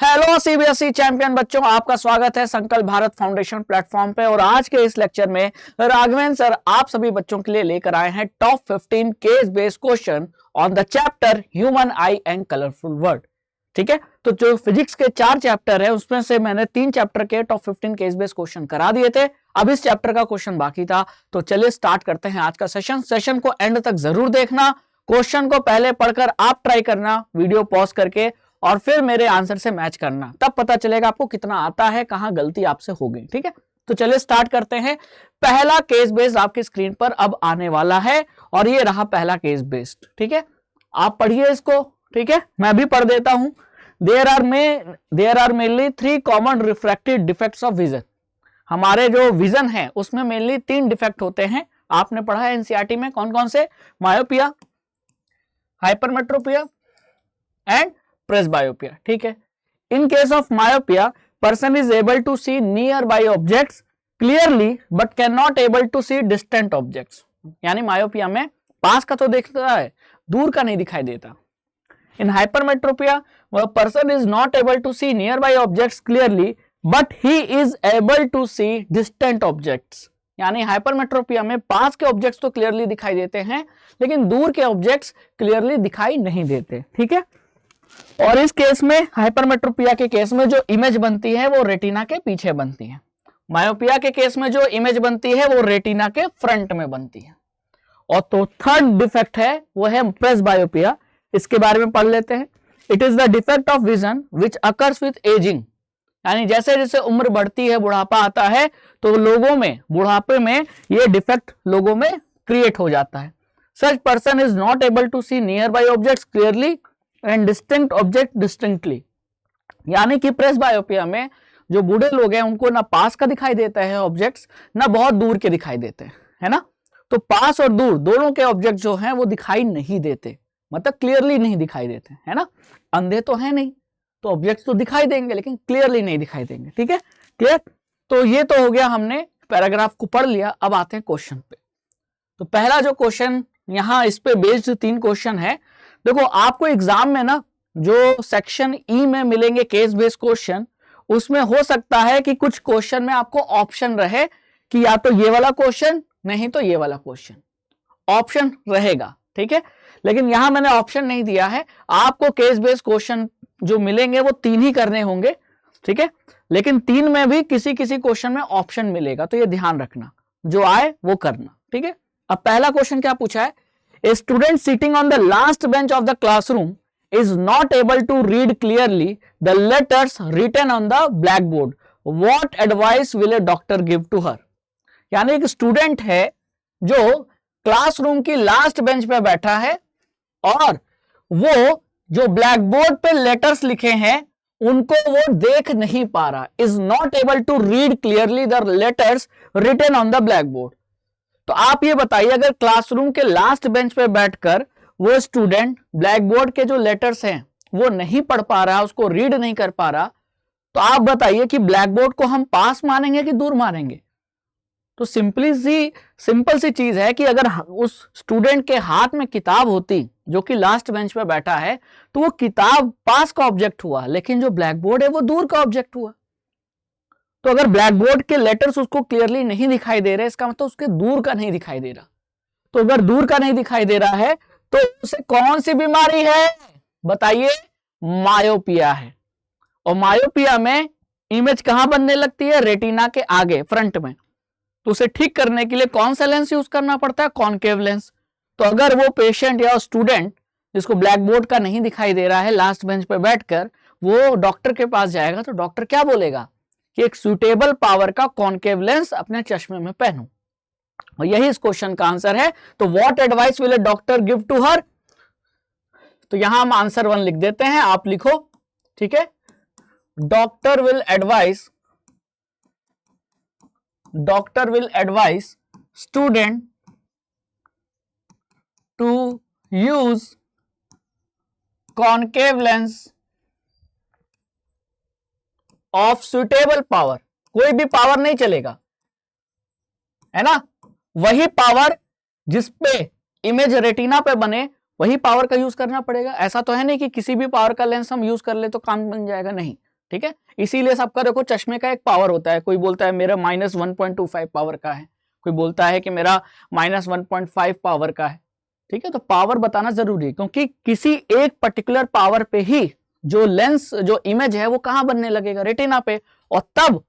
Hello CBSE champion बच्चों, आपका स्वागत है संकल्प भारत फाउंडेशन प्लेटफॉर्म पे। और आज के इस लेक्चर में राघवेंद्र सर आप सभी बच्चों के लिए लेकर आए हैं top 15 case based question on the chapter human I and colourful word. ठीक है, तो जो फिजिक्स के 4 चैप्टर है उसमें से मैंने 3 चैप्टर के टॉप 15 केस बेस्ड क्वेश्चन करा दिए थे। अब इस चैप्टर का क्वेश्चन बाकी था, तो चलिए स्टार्ट करते हैं आज का सेशन को एंड तक जरूर देखना। क्वेश्चन को पहले पढ़कर आप ट्राई करना वीडियो पॉज करके, और फिर मेरे आंसर से मैच करना, तब पता चलेगा आपको कितना आता है, कहां गलती आपसे हो गई। ठीक है, तो चलिए स्टार्ट करते हैं। पहला केस बेस्ड आपकी स्क्रीन पर अब आने वाला है और ये रहा पहला केस बेस्ड। ठीक है, आप पढ़िए इसको। ठीक है, मैं भी पढ़ देता हूं। There are mainly 3 common refractive defects of vision. हमारे जो विजन है उसमें मेनली 3 डिफेक्ट होते हैं। आपने पढ़ा है एनसीईआरटी में, कौन कौन से? Myopia, hypermetropia and presbyopia. ठीक है, in case of myopia person is able to see near by objects clearly but can not able to see distant objects. यानी मायोपिया में पास का तो देखता है, दूर का नहीं दिखाई देता। In hypermetropia person is not able to see near by objects clearly but he is able to see distant objects. यानी हाइपरमेट्रोपिया में पास के ऑब्जेक्ट्स तो क्लियरली दिखाई देते हैं लेकिन दूर के ऑब्जेक्ट्स क्लियरली दिखाई नहीं देते। ठीक है, और इस केस में, हाइपरमेट्रोपिया के केस में जो इमेज बनती है वो रेटिना के पीछे बनती है। मायोपिया के केस में जो इमेज बनती है वो रेटिना के फ्रंट में बनती है। और तो थर्ड डिफेक्ट है वो है प्रेसबायोपिया। इसके बारे में पढ़ लेते हैं। It is the defect of vision which occurs with ageing. यानी जैसे जैसे उम्र बढ़ती है, बुढ़ापा आता है, तो लोगों में बुढ़ापे में ये डिफेक्ट लोगों में क्रिएट हो जाता है। Such person is not able to see near by objects clearly and distinct object distinctly. यानी कि प्रेसबायोपिया में जो बूढ़े लोग हैं उनको ना पास का दिखाई देता है ऑब्जेक्ट्स, ना बहुत दूर के दिखाई देते हैं, है ना। तो पास और दूर दोनों के ऑब्जेक्ट जो हैं वो दिखाई नहीं देते, मतलब क्लियरली नहीं दिखाई देते, है ना। अंधे तो है नहीं, तो ऑब्जेक्ट्स तो दिखाई देंगे लेकिन क्लियरली नहीं दिखाई देंगे। ठीक है, क्लियर। तो ये तो हो गया, हमने पैराग्राफ को पढ़ लिया। अब आते हैं क्वेश्चन पे। तो पहला जो क्वेश्चन यहाँ इस पे बेस्ड 3 क्वेश्चन है। देखो, आपको एग्जाम में ना जो सेक्शन ई में मिलेंगे केस बेस्ड क्वेश्चन, उसमें हो सकता है कि कुछ क्वेश्चन में आपको ऑप्शन रहे कि या तो ये वाला क्वेश्चन, नहीं तो ये वाला क्वेश्चन, ऑप्शन रहेगा। ठीक है, लेकिन यहां मैंने ऑप्शन नहीं दिया है। आपको केस बेस्ड क्वेश्चन जो मिलेंगे वो 3 ही करने होंगे। ठीक है, लेकिन 3 में भी किसी किसी क्वेश्चन में ऑप्शन मिलेगा, तो ये ध्यान रखना, जो आए वो करना। ठीक है, अब पहला क्वेश्चन क्या पूछा है? A student sitting on the last bench of the classroom is not able to read clearly the letters written on the blackboard. What advice will a doctor give to her? यानी एक student है जो classroom की last bench पे बैठा है और वो जो ब्लैक बोर्ड पे लेटर्स लिखे हैं उनको वो देख नहीं पा रहा, is not able to read clearly the letters written on the blackboard. तो आप ये बताइए, अगर क्लासरूम के लास्ट बेंच पे बैठकर वो स्टूडेंट ब्लैक बोर्ड के जो लेटर्स हैं वो नहीं पढ़ पा रहा, उसको रीड नहीं कर पा रहा, तो आप बताइए कि ब्लैक बोर्ड को हम पास मानेंगे कि दूर मानेंगे? तो सिंपल सी चीज है कि अगर उस स्टूडेंट के हाथ में किताब होती जो कि लास्ट बेंच पे बैठा है, तो वो किताब पास का ऑब्जेक्ट हुआ, लेकिन जो ब्लैक बोर्ड है वो दूर का ऑब्जेक्ट हुआ। तो अगर ब्लैक बोर्ड के लेटर्स उसको क्लियरली नहीं दिखाई दे रहे, इसका मतलब उसके दूर का नहीं दिखाई दे रहा। तो अगर दूर का नहीं दिखाई दे रहा है तो उसे कौन सी बीमारी है बताइए? मायोपिया है। और मायोपिया में इमेज कहां बनने लगती है? रेटिना के आगे, फ्रंट में। तो उसे ठीक करने के लिए कौन सा लेंस यूज करना पड़ता है? Concave lens. तो अगर वो पेशेंट या स्टूडेंट जिसको ब्लैक बोर्ड का नहीं दिखाई दे रहा है, लास्ट बेंच पे बैठकर वो डॉक्टर के पास जाएगा, तो डॉक्टर क्या बोलेगा कि एक सुटेबल पावर का कॉनकेव लेंस अपने चश्मे में पहनो। और यही इस क्वेश्चन का आंसर है। तो what advice will a doctor give to her? तो यहां हम आंसर 1 लिख देते हैं, आप लिखो। ठीक है, doctor will advice student to use concave lens of suitable power. कोई भी पावर नहीं चलेगा, है ना। वही पावर जिसपे इमेज रेटिना पे बने वही पावर का यूज करना पड़ेगा। ऐसा तो है नहीं कि किसी भी पावर का लेंस हम यूज कर ले तो काम बन जाएगा, नहीं। ठीक है, इसीलिए सबका देखो चश्मे का एक पावर होता है, कोई बोलता है मेरा -1.25 पावर का है, कोई बोलता है कि मेरा -1.5 पावर का है। ठीक है, तो पावर बताना जरूरी है, क्योंकि किसी एक पर्टिकुलर पावर पे ही जो लेंस जो इमेज है वो कहां बनने लगेगा, रेटिना पे, और तब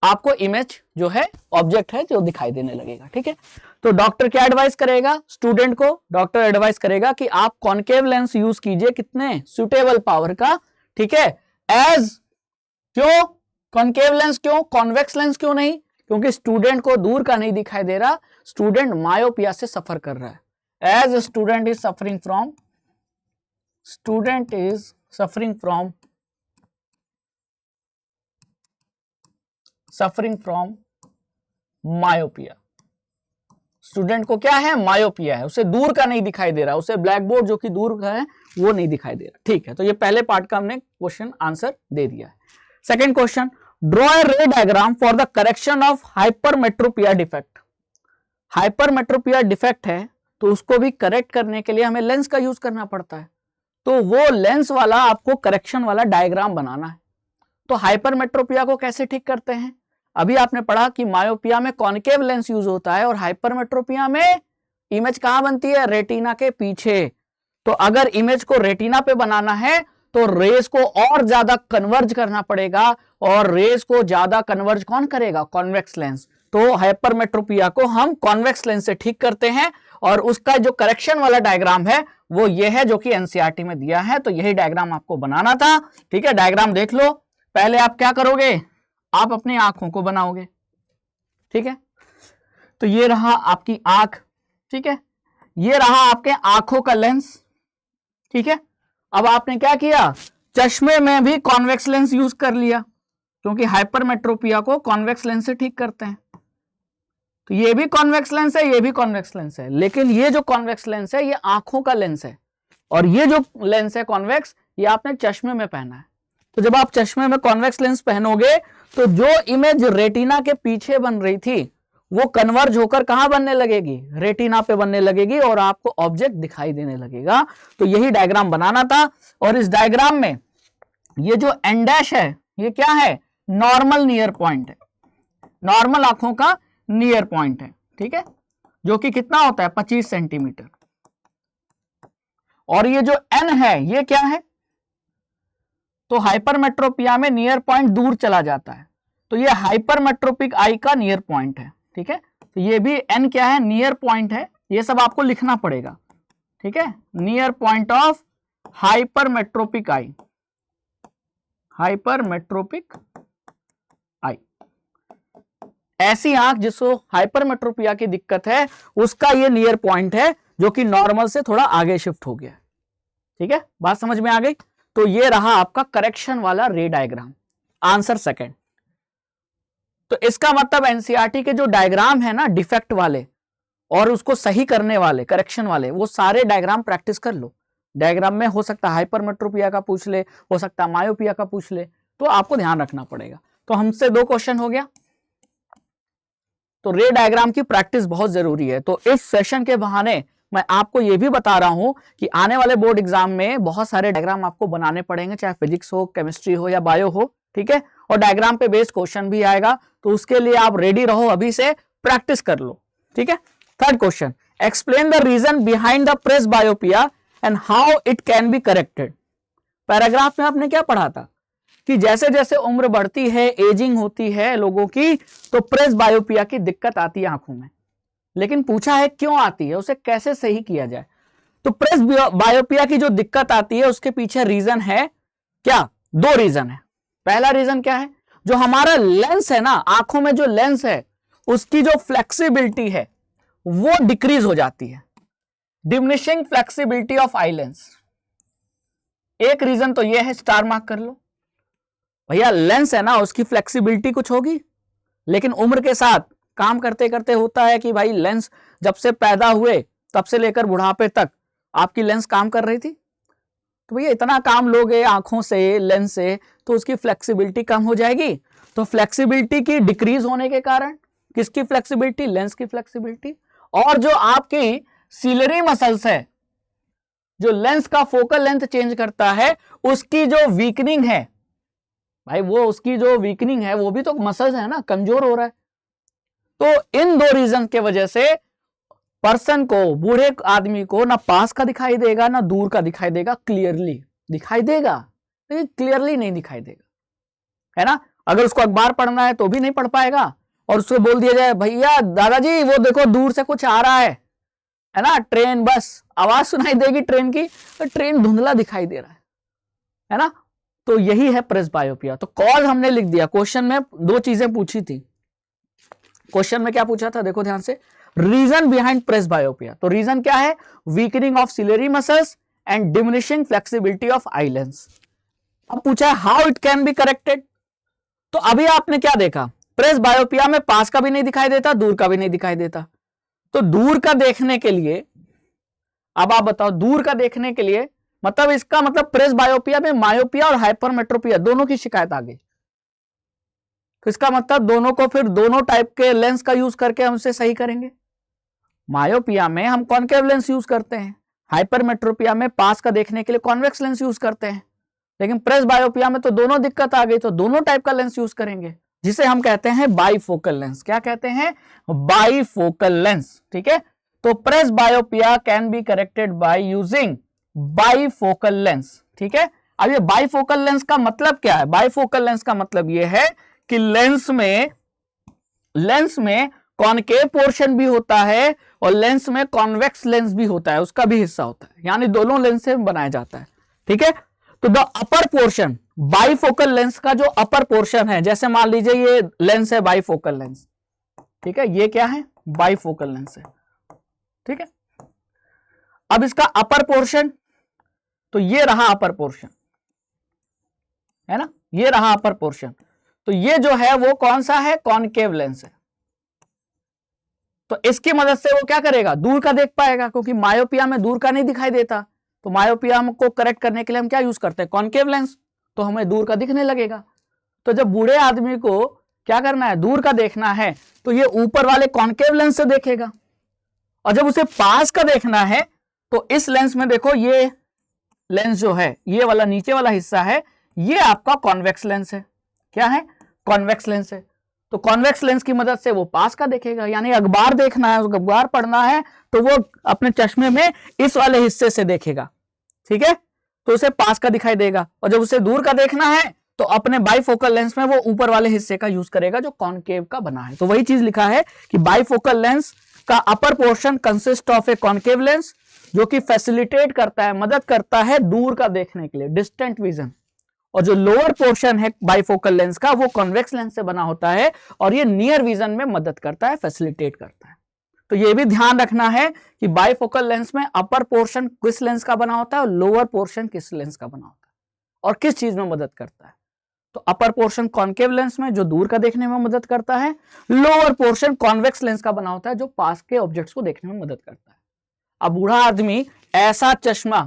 आपको इमेज जो है ऑब्जेक्ट है जो दिखाई देने लगेगा। ठीक है, तो डॉक्टर क्या एडवाइस करेगा स्टूडेंट को, डॉक्टर एडवाइस करेगा कि आप कॉन्केव लेंस यूज कीजिए, कितने सुटेबल पावर का। ठीक है, एज क्यों कॉन्केव लेंस, क्यों कॉन्वेक्स लेंस क्यों नहीं, क्योंकि स्टूडेंट को दूर का नहीं दिखाई दे रहा, स्टूडेंट मायोपिया से सफर कर रहा है। As student is suffering from myopia, student को क्या है, मायोपिया है, उसे दूर का नहीं दिखाई दे रहा, उसे ब्लैक बोर्ड जो कि दूर का है वो नहीं दिखाई दे रहा। ठीक है, तो ये पहले पार्ट का हमने क्वेश्चन आंसर दे दिया है। Second question, draw a ray diagram for the correction of hypermetropia defect. Hypermetropia defect है तो उसको भी करेक्ट करने के लिए हमें लेंस का यूज करना पड़ता है, तो वो लेंस वाला आपको करेक्शन वाला डायग्राम बनाना है। तो हाइपरमेट्रोपिया को कैसे ठीक करते हैं, अभी आपने पढ़ा कि मायोपिया में कॉन्केव लेंस यूज होता है और हाइपरमेट्रोपिया में इमेज कहां बनती है, रेटिना के पीछे। तो अगर इमेज को रेटिना पे बनाना है तो रेस को और ज्यादा कन्वर्ज करना पड़ेगा, और रेस को ज्यादा कन्वर्ज कौन करेगा, कॉन्वेक्स लेंस। तो हाइपरमेट्रोपिया को हम कॉन्वेक्स लेंस से ठीक करते हैं, और उसका जो करेक्शन वाला डायग्राम है वो ये है जो कि एनसीईआरटी में दिया है, तो यही डायग्राम आपको बनाना था। ठीक है, डायग्राम देख लो। पहले आप क्या करोगे, आप अपनी आंखों को बनाओगे। ठीक है, तो ये रहा आपकी आंख, ठीक है, ये रहा आपके आंखों का लेंस। ठीक है, अब आपने क्या किया, चश्मे में भी कॉन्वेक्स लेंस यूज कर लिया, क्योंकि हाइपरमेट्रोपिया को कॉन्वेक्स लेंस से ठीक करते हैं। तो ये भी कॉन्वेक्स लेंस है, ये भी कॉन्वेक्स लेंस है, लेकिन ये जो कॉन्वेक्स लेंस है ये आंखों का लेंस है, और ये जो लेंस है कॉन्वेक्स ये आपने चश्मे में पहना है। तो जब आप चश्मे में कॉन्वेक्स लेंस पहनोगे तो जो इमेज रेटिना के पीछे बन रही थी वो कन्वर्ज होकर कहां बनने लगेगी, रेटिना पे बनने लगेगी, और आपको ऑब्जेक्ट दिखाई देने लगेगा। तो यही डायग्राम बनाना था, और इस डायग्राम में ये जो एन डैश है ये क्या है, नॉर्मल नियर पॉइंट है, नॉर्मल आंखों का नियर पॉइंट है। ठीक है, जो कि कितना होता है 25 सेंटीमीटर, और ये जो एन है ये क्या है, तो हाइपरमेट्रोपिया में नियर पॉइंट दूर चला जाता है, तो ये हाइपरमेट्रोपिक आई का नियर पॉइंट है। ठीक है, तो ये भी एन क्या है, नियर पॉइंट है, ये सब आपको लिखना पड़ेगा। ठीक है, near point of hypermetropic eye, hypermetropic eye, ऐसी आंख जिसको हाइपरमेट्रोपिया की दिक्कत है उसका ये नियर पॉइंट है, जो कि नॉर्मल से थोड़ा आगे शिफ्ट हो गया। ठीक है, बात समझ में आ गई। तो ये रहा आपका करेक्शन वाला रे डायग्राम, आंसर सेकंड। तो इसका मतलब एनसीईआरटी के जो डायग्राम है ना डिफेक्ट वाले और उसको सही करने वाले, करेक्शन वाले, वो सारे डायग्राम प्रैक्टिस कर लो। डायग्राम में हो सकता है हाइपरमेट्रोपिया का पूछ ले, हो सकता है मायोपिया का पूछ ले, तो आपको ध्यान रखना पड़ेगा। तो हमसे 2 क्वेश्चन हो गया। तो रे डायग्राम की प्रैक्टिस बहुत जरूरी है। तो इस सेशन के बहाने मैं आपको यह भी बता रहा हूं कि आने वाले बोर्ड एग्जाम में बहुत सारे डायग्राम आपको बनाने पड़ेंगे, चाहे फिजिक्स हो, केमिस्ट्री हो या बायो हो। ठीक है, और डायग्राम पे बेस्ड क्वेश्चन भी आएगा, तो उसके लिए आप रेडी रहो, अभी से प्रैक्टिस कर लो। ठीक है, third question, explain the reason behind the presbyopia and how it can be corrected. Paragraph में आपने क्या पढ़ा था कि जैसे जैसे उम्र बढ़ती है, एजिंग होती है लोगों की, तो प्रेसबायोपिया की दिक्कत आती है आंखों में, लेकिन पूछा है क्यों आती है, उसे कैसे सही किया जाए। तो प्रेसबायोपिया की जो दिक्कत आती है उसके पीछे रीजन है क्या, 2 रीजन है। पहला रीजन क्या है, जो हमारा लेंस है ना, आंखों में जो लेंस है उसकी जो फ्लेक्सिबिलिटी है वो डिक्रीज हो जाती है, diminishing flexibility of eye lens. एक रीजन तो यह है, स्टार मार्क कर लो भैया, लेंस है ना उसकी फ्लेक्सिबिलिटी कुछ होगी, लेकिन उम्र के साथ काम करते करते होता है कि भाई लेंस जब से पैदा हुए तब से लेकर बुढ़ापे तक आपकी लेंस काम कर रही थी, तो भैया इतना काम लोगे आंखों से, लेंस से, तो उसकी फ्लेक्सिबिलिटी कम हो जाएगी। तो फ्लेक्सिबिलिटी की डिक्रीज होने के कारण, किसकी फ्लेक्सिबिलिटी, लेंस की फ्लेक्सिबिलिटी, और जो आपकी सिलरी मसल्स है जो लेंस का फोकल लेंथ चेंज करता है उसकी जो वीकनिंग है, भाई वो उसकी जो वीकनिंग है वो भी तो मसल्स है ना, कमजोर हो रहा है। तो इन दो रीजन के वजह से पर्सन को, बूढ़े आदमी को ना पास का दिखाई देगा ना दूर का दिखाई देगा, क्लियरली दिखाई देगा लेकिन क्लियरली नहीं दिखाई देगा, है ना। अगर उसको अखबार पढ़ना है तो भी नहीं पढ़ पाएगा, और उसको बोल दिया जाए भैया दादाजी वो देखो दूर से कुछ आ रहा है ना, ट्रेन, बस आवाज सुनाई देगी ट्रेन की, तो ट्रेन धुंधला दिखाई दे रहा है ना। तो यही है प्रेसबायोपिया। तो कॉज हमने लिख दिया। क्वेश्चन में दो चीजें पूछी थी। क्वेश्चन में क्या पूछा था, देखो ध्यान से, रीजन बिहाइंड प्रेसबायोपिया। तो रीजन क्या है, weakening of ciliary muscles and diminishing flexibility of I lens. अब पूछा है how it can be corrected. तो अभी आपने क्या देखा, प्रेसबायोपिया में पास का भी नहीं दिखाई देता, दूर का भी नहीं दिखाई देता। तो दूर का देखने के लिए, अब आप बताओ, दूर का देखने के लिए मतलब इसका मतलब प्रेसबायोपिया में मायोपिया और हाइपरमेट्रोपिया दोनों की शिकायत आ गई। तो इसका मतलब दोनों को फिर दोनों टाइप के लेंस का यूज करके हम उसे सही करेंगे। मायोपिया में हम कॉनकेव लेंस यूज करते हैं, हाइपरमेट्रोपिया में पास का देखने के लिए कॉन्वेक्स लेंस यूज करते हैं। लेकिन प्रेसबायोपिया में तो दोनों दिक्कत आ गई, तो दोनों टाइप का लेंस यूज करेंगे, जिसे हम कहते हैं बाईफोकल लेंस। क्या कहते हैं, बाईफोकल लेंस। ठीक है, तो presbyopia can be corrected by using bifocal lens. ठीक है, अब ये बाईफोकल लेंस का मतलब क्या है, बाईफोकल लेंस का मतलब ये है कि लेंस में कॉनकेव पोर्शन भी होता है और लेंस में कॉन्वेक्स लेंस भी होता है, उसका भी हिस्सा होता है, यानी दोनों लेंस से बनाया जाता है। ठीक है, तो the upper portion, bifocal lens का जो अपर पोर्शन है, जैसे मान लीजिए ये लेंस है बाईफोकल लेंस, ठीक है, ये क्या है, बाईफोकल लेंस है। ठीक है, अब इसका अपर पोर्शन, तो ये रहा अपर पोर्शन, है ना, ये रहा अपर पोर्शन। तो ये जो है वो कौन सा है, कॉनकेव लेंस है। तो इसकी मदद से वो क्या करेगा, दूर का देख पाएगा, क्योंकि मायोपिया में दूर का नहीं दिखाई देता। तो मायोपिया को करेक्ट करने के लिए हम क्या यूज करते हैं, कॉनकेव लेंस, तो हमें दूर का दिखने लगेगा। तो जब बूढ़े आदमी को क्या करना है, दूर का देखना है, तो ये ऊपर वाले कॉनकेव लेंस से देखेगा, और जब उसे पास का देखना है तो इस लेंस में देखो, ये लेंस जो है, ये वाला नीचे वाला हिस्सा है, ये आपका कॉन्वेक्स लेंस है। क्या है, कॉन्वेक्स लेंस है। तो कॉन्वेक्स लेंस की मदद से वो पास का देखेगा, यानी अखबार देखना है, अखबार पढ़ना है, तो वो अपने चश्मे में इस वाले हिस्से से देखेगा। ठीक है, तो उसे पास का दिखाई देगा, और जब उसे दूर का देखना है तो अपने बाईफोकल लेंस में वो ऊपर वाले हिस्से का यूज करेगा जो कॉनकेव का बना है। तो वही चीज लिखा है कि बाईफोकल लेंस का upper portion consist of A concave lens, जो कि फैसिलिटेट करता है, मदद करता है दूर का देखने के लिए, डिस्टेंट विजन, और जो लोअर पोर्शन है बाईफोकल लेंस का वो कॉन्वेक्स लेंस से बना होता है, और ये नियर विजन में मदद करता है, फैसिलिटेट करता है। तो ये भी ध्यान रखना है कि बाईफोकल लेंस में अपर पोर्शन किस लेंस का बना होता है और लोअर पोर्शन किस लेंस का बना होता है, और किस चीज में मदद करता है। तो अपर पोर्शन कॉनकेव लेंस में जो दूर का देखने में मदद करता है, लोअर पोर्शन कॉन्वेक्स लेंस का बना होता है जो पास के ऑब्जेक्ट्स को देखने में मदद करता है। अब बूढ़ा आदमी ऐसा चश्मा,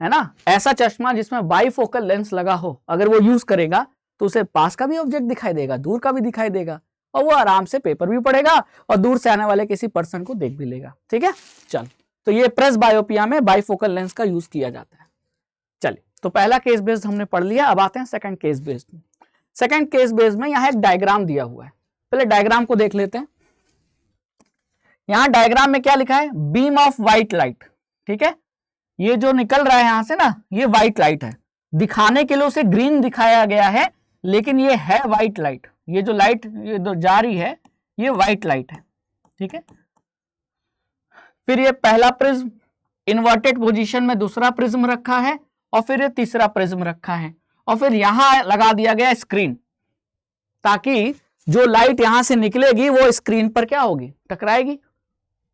है ना, ऐसा चश्मा जिसमें बाईफोकल लेंस लगा हो, अगर वो यूज करेगा तो उसे पास का भी ऑब्जेक्ट दिखाई देगा, दूर का भी दिखाई देगा, और वो आराम से पेपर भी पढ़ेगा और दूर से आने वाले किसी पर्सन को देख भी लेगा। ठीक है, चल, तो ये प्रेसबायोपिया में बाईफोकल लेंस का यूज किया जाता है। चलिए, तो पहला केस बेस्ड हमने पढ़ लिया, अब आते हैं second case based. Second case based में यहां एक डायग्राम दिया हुआ है, पहले डायग्राम को देख लेते हैं। यहां डायग्राम में क्या लिखा है, बीम ऑफ व्हाइट लाइट। ठीक है, ये जो निकल रहा है यहां से ना, ये व्हाइट लाइट है, दिखाने के लिए उसे ग्रीन दिखाया गया है, लेकिन ये है व्हाइट लाइट। ये जो लाइट ये जो जा रही है ये व्हाइट लाइट है। ठीक है, फिर ये पहला प्रिज्म इन्वर्टेड पोजीशन में दूसरा प्रिज्म रखा है, और फिर ये तीसरा प्रिज्म रखा है, और फिर यहां लगा दिया गया स्क्रीन, ताकि जो लाइट यहां से निकलेगी वो स्क्रीन पर क्या होगी, टकराएगी,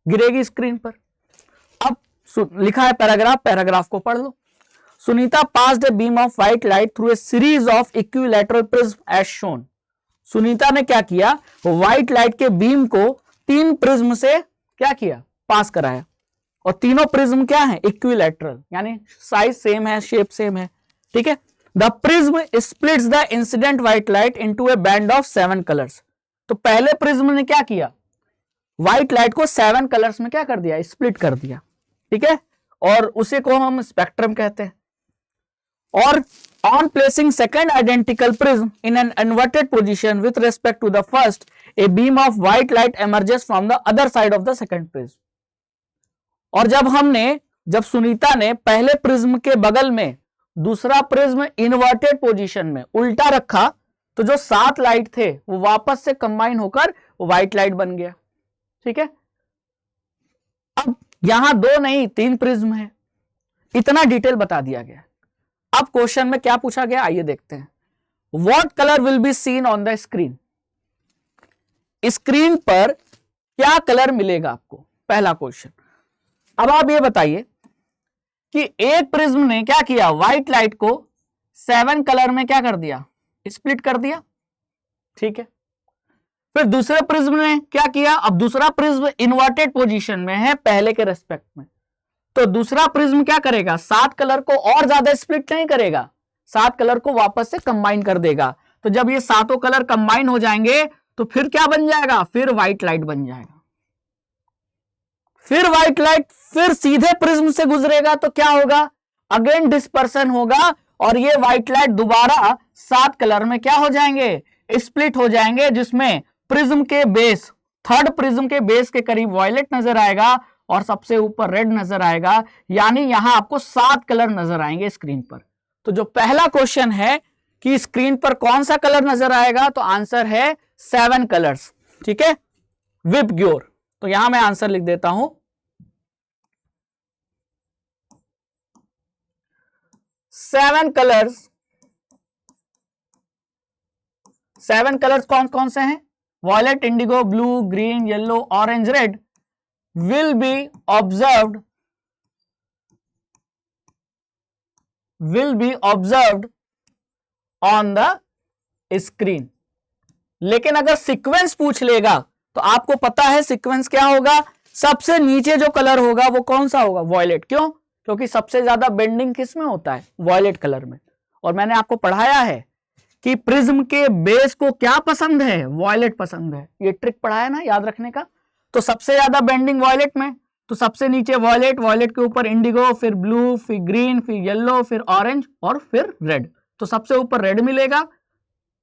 गिरेगी स्क्रीन पर। अब लिखा है पैराग्राफ, पैराग्राफ को पढ़ लो। Sunita passed a beam of white light through a series of equilateral prism as shown. Sunita ने क्या किया, व्हाइट लाइट के बीम को तीन प्रिज्म से क्या किया, पास कराया, और तीनों प्रिज्म क्या है, इक्विलैटरल, यानी साइज सेम है, शेप सेम है। ठीक है, the prism splits the incident white light into A band of 7 colours. तो पहले प्रिज्म ने क्या किया, व्हाइट लाइट को 7 कलर्स में क्या कर दिया, स्प्लिट कर दिया। ठीक है, और उसे को हम स्पेक्ट्रम कहते हैं। और on placing second identical prism in an inverted position with respect to the first, a beam of white light emerges from the other side of the second prism. और जब सुनीता ने पहले प्रिज्म के बगल में दूसरा प्रिज्म इन्वर्टेड पोजीशन में उल्टा रखा, तो जो 7 लाइट थे वो वापस से कंबाइन होकर व्हाइट लाइट बन गया। ठीक है, अब यहां 2 नहीं 3 प्रिज्म है, इतना डिटेल बता दिया गया। अब क्वेश्चन में क्या पूछा गया, आइए देखते हैं। What colour will be seen on the screen, screen पर क्या कलर मिलेगा आपको, पहला क्वेश्चन। अब आप ये बताइए कि एक प्रिज्म ने क्या किया, व्हाइट लाइट को 7 कलर में क्या कर दिया, स्प्लिट कर दिया। ठीक है, फिर दूसरे प्रिज्म ने क्या किया, अब दूसरा प्रिज्म इन्वर्टेड पोजीशन में है पहले के रेस्पेक्ट में, तो दूसरा प्रिज्म क्या करेगा, 7 कलर को और ज्यादा स्प्लिट नहीं करेगा, 7 कलर को वापस से कंबाइन कर देगा। तो जब ये सातों कलर कंबाइन हो जाएंगे तो फिर क्या बन जाएगा, फिर व्हाइट लाइट बन जाएगा। फिर व्हाइट लाइट फिर सीधे प्रिज्म से गुजरेगा तो क्या होगा, अगेन डिस्पर्सन होगा और ये व्हाइट लाइट दोबारा 7 कलर में क्या हो जाएंगे, स्प्लिट हो जाएंगे, जिसमें प्रिज्म के बेस, थर्ड प्रिज्म के बेस के करीब वॉयलेट नजर आएगा और सबसे ऊपर रेड नजर आएगा, यानी यहां आपको 7 कलर नजर आएंगे स्क्रीन पर। तो जो पहला क्वेश्चन है कि स्क्रीन पर कौन सा कलर नजर आएगा, तो आंसर है 7 कलर्स। ठीक है, विबग्योर। तो यहां मैं आंसर लिख देता हूं, 7 कलर्स। 7 कलर्स कौन कौन से हैं, violet, indigo, blue, green, yellow, orange, red will be observed on the screen। लेकिन अगर सीक्वेंस पूछ लेगा तो आपको पता है सीक्वेंस क्या होगा, सबसे नीचे जो कलर होगा वो कौन सा होगा, वॉयलेट। क्यों, क्योंकि सबसे ज्यादा बेंडिंग किस में होता है, वॉयलेट कलर में। और मैंने आपको पढ़ाया है कि प्रिज्म के बेस को क्या पसंद है, वॉयलेट पसंद है, ये ट्रिक पढ़ाया ना याद रखने का। तो सबसे ज्यादा बेंडिंग वॉयलेट में, तो सबसे नीचे वॉयलेट, वॉयलेट के ऊपर इंडिगो, फिर ब्लू, फिर ग्रीन, फिर येलो, फिर ऑरेंज और फिर रेड। तो सबसे ऊपर रेड मिलेगा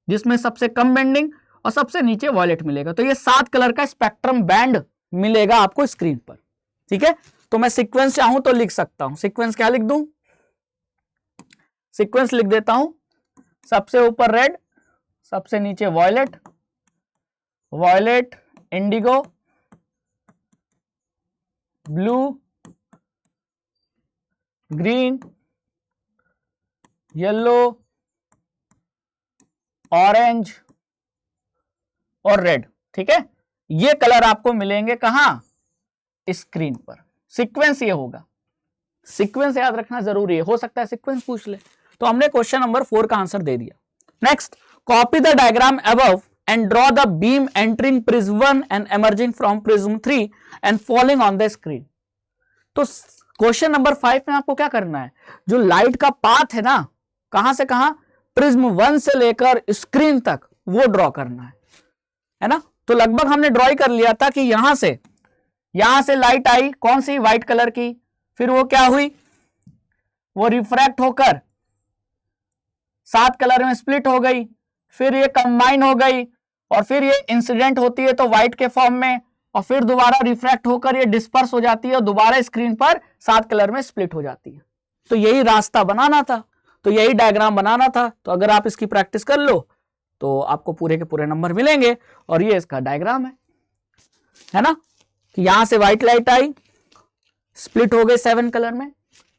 जिसमें सबसे कम बेंडिंग, और सबसे नीचे वॉयलेट मिलेगा। तो ये 7 कलर का स्पेक्ट्रम बैंड मिलेगा आपको स्क्रीन पर। ठीक है, तो मैं सीक्वेंस चाहूं तो लिख सकता हूं। सीक्वेंस क्या लिख दूं, सीक्वेंस लिख देता हूं, सबसे ऊपर रेड, सबसे नीचे violet, violet, indigo, blue, green, yellow, orange और रेड। ठीक है, ये कलर आपको मिलेंगे कहां, स्क्रीन पर। सीक्वेंस ये होगा, सीक्वेंस याद रखना जरूरी है, हो सकता है सीक्वेंस पूछ ले। तो हमने क्वेश्चन नंबर 4 का आंसर दे दिया। Next, copy the diagram above and draw the beam entering prism 1 and emerging from prism 3 and falling on the screen। तो क्वेश्चन नंबर 5 में आपको क्या करना है, जो लाइट का पाथ है ना, कहां से कहां, प्रिज्म 1 से लेकर स्क्रीन तक, वो ड्रॉ करना है ना। तो लगभग हमने ड्रॉ कर लिया था कि यहां से लाइट आई, कौन सी, व्हाइट कलर की, फिर वो क्या हुई, वो रिफ्रैक्ट होकर 7 कलर में स्प्लिट हो गई, फिर ये कंबाइन हो गई, और फिर ये इंसिडेंट होती है तो व्हाइट के फॉर्म में, और फिर दोबारा रिफ्रैक्ट होकर ये डिस्पर्स हो जाती है और दोबारा स्क्रीन पर 7 कलर में स्प्लिट हो जाती है। तो यही रास्ता बनाना था, तो यही डायग्राम बनाना था। तो अगर आप इसकी प्रैक्टिस कर लो तो आपको पूरे के पूरे नंबर मिलेंगे। और ये इसका डायग्राम है ना, कि यहां से व्हाइट लाइट आई, स्प्लिट हो गए 7 कलर में,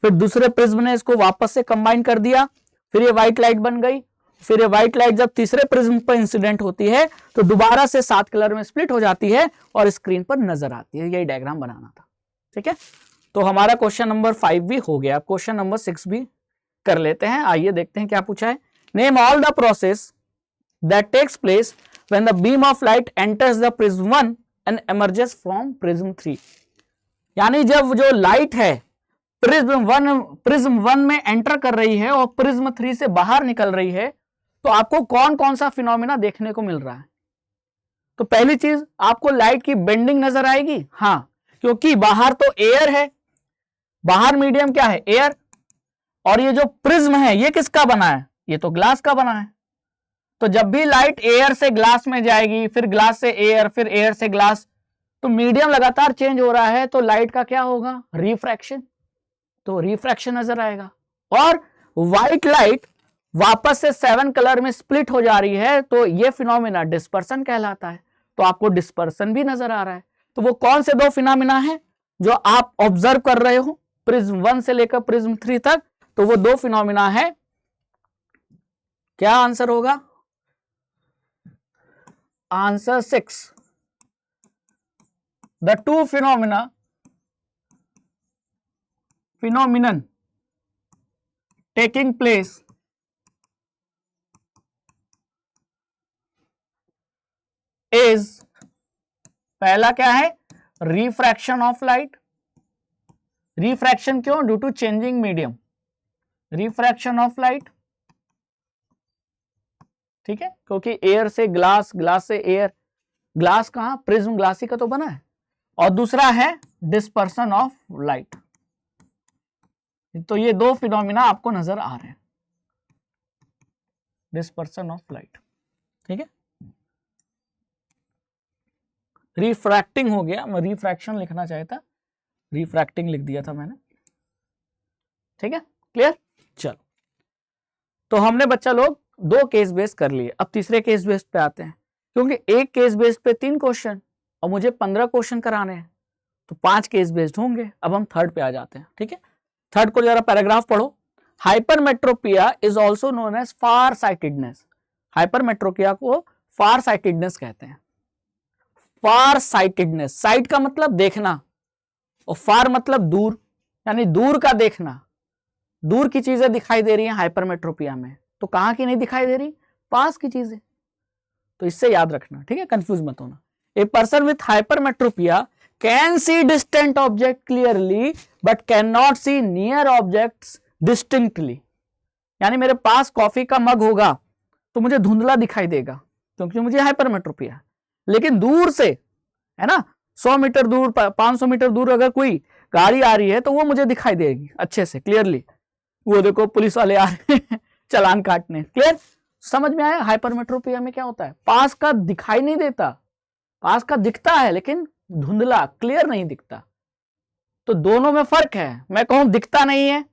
फिर दूसरे प्रिज्म ने इसको वापस से कंबाइन कर दिया, फिर ये व्हाइट लाइट बन गई, फिर ये व्हाइट लाइट जब तीसरे प्रिज्म पर इंसिडेंट होती है तो दोबारा से 7 कलर में स्प्लिट हो जाती है और स्क्रीन पर नजर आती है। यही डायग्राम बनाना था। ठीक है, तो हमारा क्वेश्चन नंबर 5 भी हो गया। क्वेश्चन नंबर 6 भी कर लेते हैं। आइए देखते हैं क्या पूछा है। Name all the process that takes place when the beam of light enters the prism 1 and emerges from prism 3। यानी जब जो लाइट है प्रिज्म 1 में एंटर कर रही है और प्रिज्म 3 से बाहर निकल रही है, तो आपको कौन कौन सा फिनोमिना देखने को मिल रहा है। तो पहली चीज, आपको लाइट की बेंडिंग नजर आएगी, हाँ, क्योंकि बाहर तो एयर है, बाहर मीडियम क्या है, एयर, और ये जो प्रिज्म है ये किसका बना है? ये तो ग्लास का बना है। तो जब भी लाइट एयर से ग्लास में जाएगी, फिर ग्लास से एयर, फिर एयर से ग्लास, तो मीडियम लगातार चेंज हो रहा है, तो लाइट का क्या होगा? रिफ्रैक्शन। तो रिफ्रैक्शन नजर आएगा। और व्हाइट लाइट वापस से 7 कलर में स्प्लिट हो जा रही है, तो ये फिनोमिना डिस्पर्सन कहलाता है। तो आपको डिस्पर्सन भी नजर आ रहा है। तो वो कौन से 2 फिनोमिना है जो आप ऑब्जर्व कर रहे हो प्रिज्म 1 से लेकर प्रिज्म 3 तक? तो वो 2 फिनोमिना है। क्या आंसर होगा? Answer 6। The 2 phenomenon taking place is, पहला क्या है? Refraction of light. रिफ्रैक्शन क्यों? Due to changing medium. Refraction of light, ठीक है, क्योंकि एयर से ग्लास, ग्लास से एयर, ग्लास कहां? प्रिज्म ग्लासी का तो बना है। और दूसरा है डिस्पर्सन ऑफ लाइट। तो ये 2 फिनोमिना आपको नजर आ रहे हैं, डिस्पर्सन ऑफ लाइट, ठीक है। रिफ्रैक्टिंग हो गया, मैं रिफ्रैक्शन लिखना चाहता, रिफ्रैक्टिंग लिख दिया था मैंने, ठीक है, क्लियर। चलो, तो हमने बच्चा लोग 2 केस बेस कर लिए। अब तीसरे केस बेस पे आते हैं, क्योंकि एक केस बेस पे 3 क्वेश्चन और मुझे 15 क्वेश्चन कराने हैं, तो 5 केस बेस्ड होंगे। अब हम थर्ड पे आ जाते हैं, ठीक है। थर्ड को जरा पैराग्राफ पढ़ो। Hypermetropia is also known as far sightedness. Hypermetropia को फार साइटेडनेस कहते हैं। फार साइटेडनेस, साइट का मतलब देखना और फार मतलब दूर, यानी दूर का देखना, दूर की चीजें दिखाई दे रही हैं हाइपरमेट्रोपिया में। तो कहां की नहीं दिखाई दे रही? पास की चीजें। तो इससे याद रखना, ठीक है, कंफ्यूज मत होना। A person with hypermetropia can see distant object clearly but can not see near objects distinctly. यानी मेरे पास कॉफी का मग होगा तो मुझे धुंधला दिखाई देगा क्योंकि मुझे हाइपरमेट्रोपिया है, लेकिन दूर से, है ना, 100 मीटर दूर, 500 मीटर दूर अगर कोई गाड़ी आ रही है तो वो मुझे दिखाई देगी अच्छे से, क्लियरली। वो देखो पुलिस वाले आ रहे हैं चालान काटने, क्लियर, समझ में आया? हाइपरमेट्रोपिया में क्या होता है? पास का दिखाई नहीं देता, पास का दिखता है लेकिन धुंधला, क्लियर नहीं दिखता। तो दोनों में फर्क है। मैं कहूं दिखता नहीं है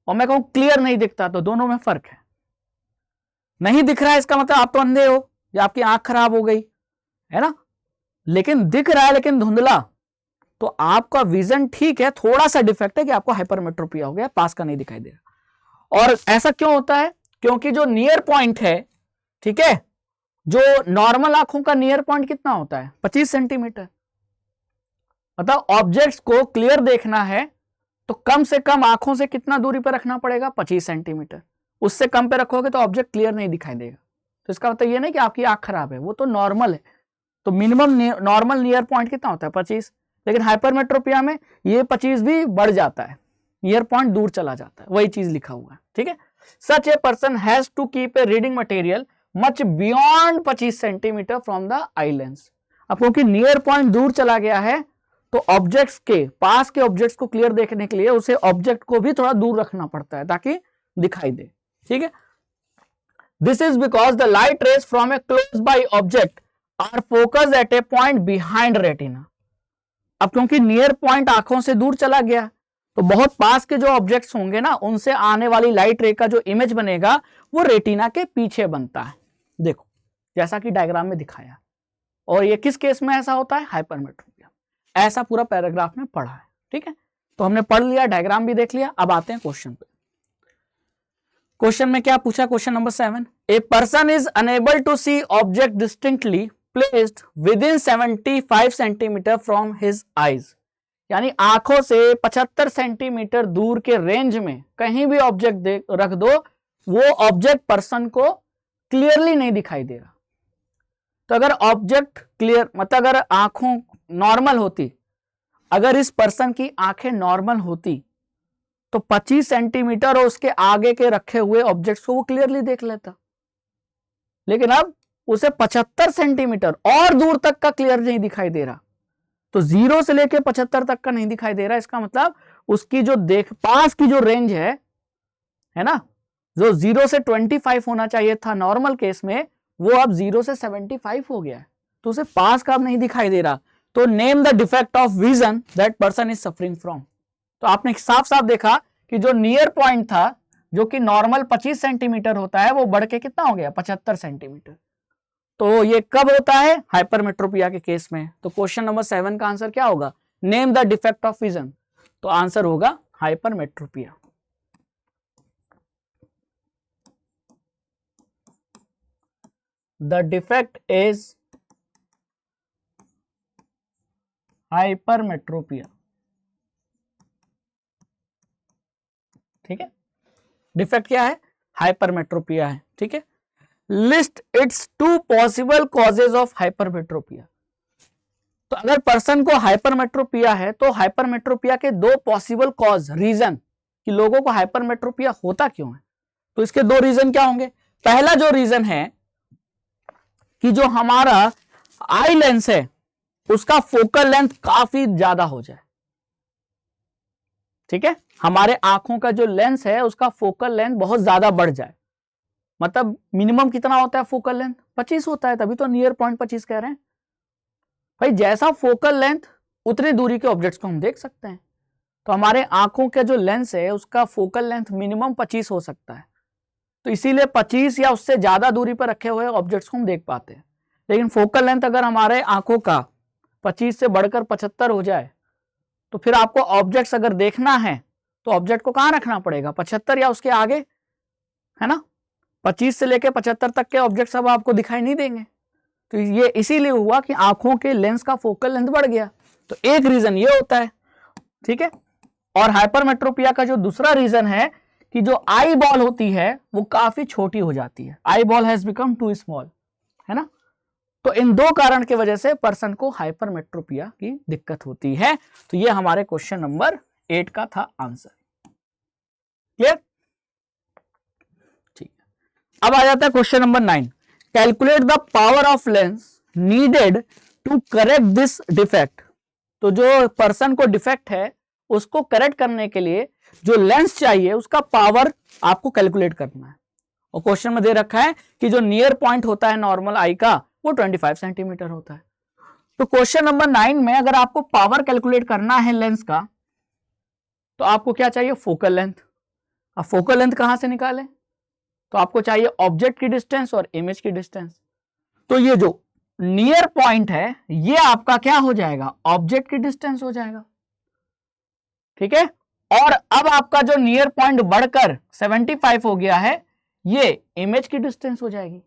और मैं कहूं क्लियर नहीं दिखता, तो दोनों में फर्क है। नहीं दिख रहा है इसका मतलब आप तो अंधे हो या आपकी आंख खराब हो गई, है ना। लेकिन दिख रहा है लेकिन धुंधला, तो आपका विजन ठीक है, थोड़ा सा डिफेक्ट है कि आपको हाइपरमेट्रोपिया हो गया, पास का नहीं दिखाई दे रहा। और ऐसा क्यों होता है? क्योंकि जो नियर पॉइंट है, ठीक है, जो नॉर्मल आंखों का नियर पॉइंट कितना होता है? 25 सेंटीमीटर। मतलब ऑब्जेक्ट्स को क्लियर देखना है तो कम से कम आंखों से कितना दूरी पर रखना पड़ेगा? 25 सेंटीमीटर। उससे कम पे रखोगे तो ऑब्जेक्ट क्लियर नहीं दिखाई देगा। तो इसका मतलब ये नहीं कि आपकी आंख खराब है, वो तो नॉर्मल है। तो मिनिमम नॉर्मल नियर पॉइंट कितना होता है? 25। लेकिन हाइपरमेट्रोपिया में ये 25 भी बढ़ जाता है, नियर पॉइंट दूर चला जाता है, वही चीज लिखा हुआ है, ठीक है। Such a person has to keep a reading material much beyond 25 centimetre from the eye lens. अब क्योंकि नियर पॉइंट दूर चला गया है तो ऑब्जेक्ट्स के पास के ऑब्जेक्ट्स को क्लियर देखने के लिए उसे ऑब्जेक्ट को भी थोड़ा दूर रखना पड़ता है ताकि दिखाई दे, ठीक है। This is because the light rays from a close by object are focused at a point behind retina. अब क्योंकि नियर पॉइंट आंखों से दूर चला गया तो बहुत पास के जो ऑब्जेक्ट्स होंगे ना, उनसे आने वाली लाइट रे का जो इमेज बनेगा वो रेटिना के पीछे बनता है। देखो जैसा कि डायग्राम में दिखाया। और ये किस केस में ऐसा होता है? हाइपरमेट्रोपिया। ऐसा पूरा पैराग्राफ में पढ़ा है, ठीक है। तो हमने पढ़ लिया, डायग्राम भी देख लिया। अब आते हैं क्वेश्चन पे। क्वेश्चन में क्या पूछा? Question number 7, a person is unable to see object distinctly placed within 75 centimetre from his eyes. यानी आंखों से 75 सेंटीमीटर दूर के रेंज में कहीं भी ऑब्जेक्ट रख दो, वो ऑब्जेक्ट पर्सन को क्लियरली नहीं दिखाई देगा। तो अगर ऑब्जेक्ट क्लियर, मतलब अगर आंखों नॉर्मल होती, अगर इस पर्सन की आंखें नॉर्मल होती तो 25 सेंटीमीटर और उसके आगे के रखे हुए ऑब्जेक्ट्स को वो क्लियरली देख लेता। लेकिन अब उसे 75 सेंटीमीटर और दूर तक का क्लियर नहीं दिखाई दे रहा। तो 0 से लेके 75 तक का नहीं दिखाई दे रहा। इसका मतलब उसकी जो पास की जो रेंज है है ना, जो 0 से 25 होना चाहिए था नॉर्मल केस में, वो अब 0 से 75 हो गया है, तो उसे पास का अब नहीं दिखाई दे रहा। तो name the defect of vision that person is suffering from. तो आपने साफ साफ देखा कि जो नियर पॉइंट था, जो कि नॉर्मल 25 सेंटीमीटर होता है, वो बढ़ के कितना हो गया 75 सेंटीमीटर। तो ये कब होता है, हाइपरमेट्रोपिया के केस में। तो क्वेश्चन नंबर 7 का आंसर क्या होगा, name the defect of vision. तो आंसर होगा hypermetropia. The defect is hypermetropia. ठीक है, डिफेक्ट क्या है, हाइपरमेट्रोपिया है। ठीक है, list it's 2 possible causes of hypermetropia. तो अगर पर्सन को हाइपरमेट्रोपिया है तो हाइपरमेट्रोपिया के 2 पॉसिबल कॉज, रीजन कि लोगों को हाइपरमेट्रोपिया होता क्यों है। तो इसके 2 रीजन क्या होंगे। पहला जो रीजन है कि जो हमारा आई लेंस है उसका फोकल लेंथ काफी ज्यादा हो जाए। ठीक है, हमारे आंखों का जो लेंस है उसका फोकल लेंथ बहुत ज्यादा बढ़ जाए। मतलब मिनिमम कितना होता है फोकल लेंथ, 25 होता है, तभी तो नियर पॉइंट 25 कह रहे हैं भाई। जैसा फोकल लेंथ उतनी दूरी के ऑब्जेक्ट्स को हम देख सकते हैं। तो हमारे आंखों के जो लेंस है उसका फोकल लेंथ मिनिमम 25 हो सकता है। तो इसीलिए 25 या उससे ज्यादा दूरी पर रखे हुए ऑब्जेक्ट्स को हम देख पाते हैं। लेकिन फोकल लेंथ अगर हमारे आंखों का 25 से बढ़कर 75 हो जाए तो फिर आपको ऑब्जेक्ट्स अगर देखना है तो ऑब्जेक्ट को कहां रखना पड़ेगा, 75 या उसके आगे, है ना। 25 से लेकर 75 तक के ऑब्जेक्ट्स अब आपको दिखाई नहीं देंगे। तो ये इसीलिए हुआ कि आंखों के लेंस का फोकल लेंथ बढ़ गया। तो एक रीजन ये होता है। ठीक है, और हाइपरमेट्रोपिया का जो दूसरा रीजन है कि जो आई बॉल होती है वो काफी छोटी हो जाती है, eyeball has become too small, है ना। तो इन 2 कारण की वजह से पर्सन को हाइपरमेट्रोपिया की दिक्कत होती है। तो ये हमारे क्वेश्चन नंबर 8 का था आंसर। क्लियर, ठीक है। अब आ जाता है question number 9, calculate the power of lens needed to correct this defect. तो जो पर्सन को डिफेक्ट है उसको करेक्ट करने के लिए जो लेंस चाहिए उसका पावर आपको कैलकुलेट करना है। और क्वेश्चन में दे रखा है कि जो नियर पॉइंट होता है नॉर्मल आई का वो 25 सेंटीमीटर होता है। तो क्वेश्चन नंबर 9 में अगर आपको पावर कैलकुलेट करना है लेंस का तो आपको क्या चाहिए, फोकल लेंथ। अब फोकल लेंथ कहां से निकालें, तो आपको चाहिए ऑब्जेक्ट की डिस्टेंस और इमेज की डिस्टेंस। तो ये जो नियर पॉइंट है ये आपका क्या हो जाएगा, ऑब्जेक्ट की डिस्टेंस हो जाएगा। ठीक है, और अब आपका जो नियर पॉइंट बढ़कर 75 हो गया है ये इमेज की डिस्टेंस हो जाएगी।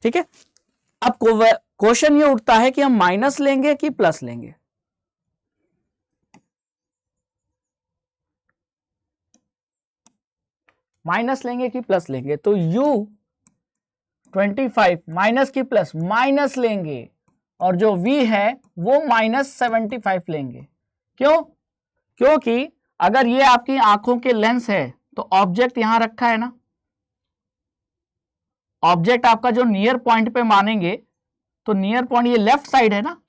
ठीक है, अब क्वेश्चन ये उठता है कि हम माइनस लेंगे कि प्लस लेंगे। माइनस लेंगे कि प्लस लेंगे, तो U25 माइनस की प्लस, माइनस लेंगे, और जो V है वो -75 लेंगे। क्यों, क्योंकि अगर ये आपकी आंखों के लेंस है तो ऑब्जेक्ट यहां रखा है ना, ऑब्जेक्ट आपका जो नियर पॉइंट पे मानेंगे तो नियर पॉइंट ये लेफ्ट साइड है ना,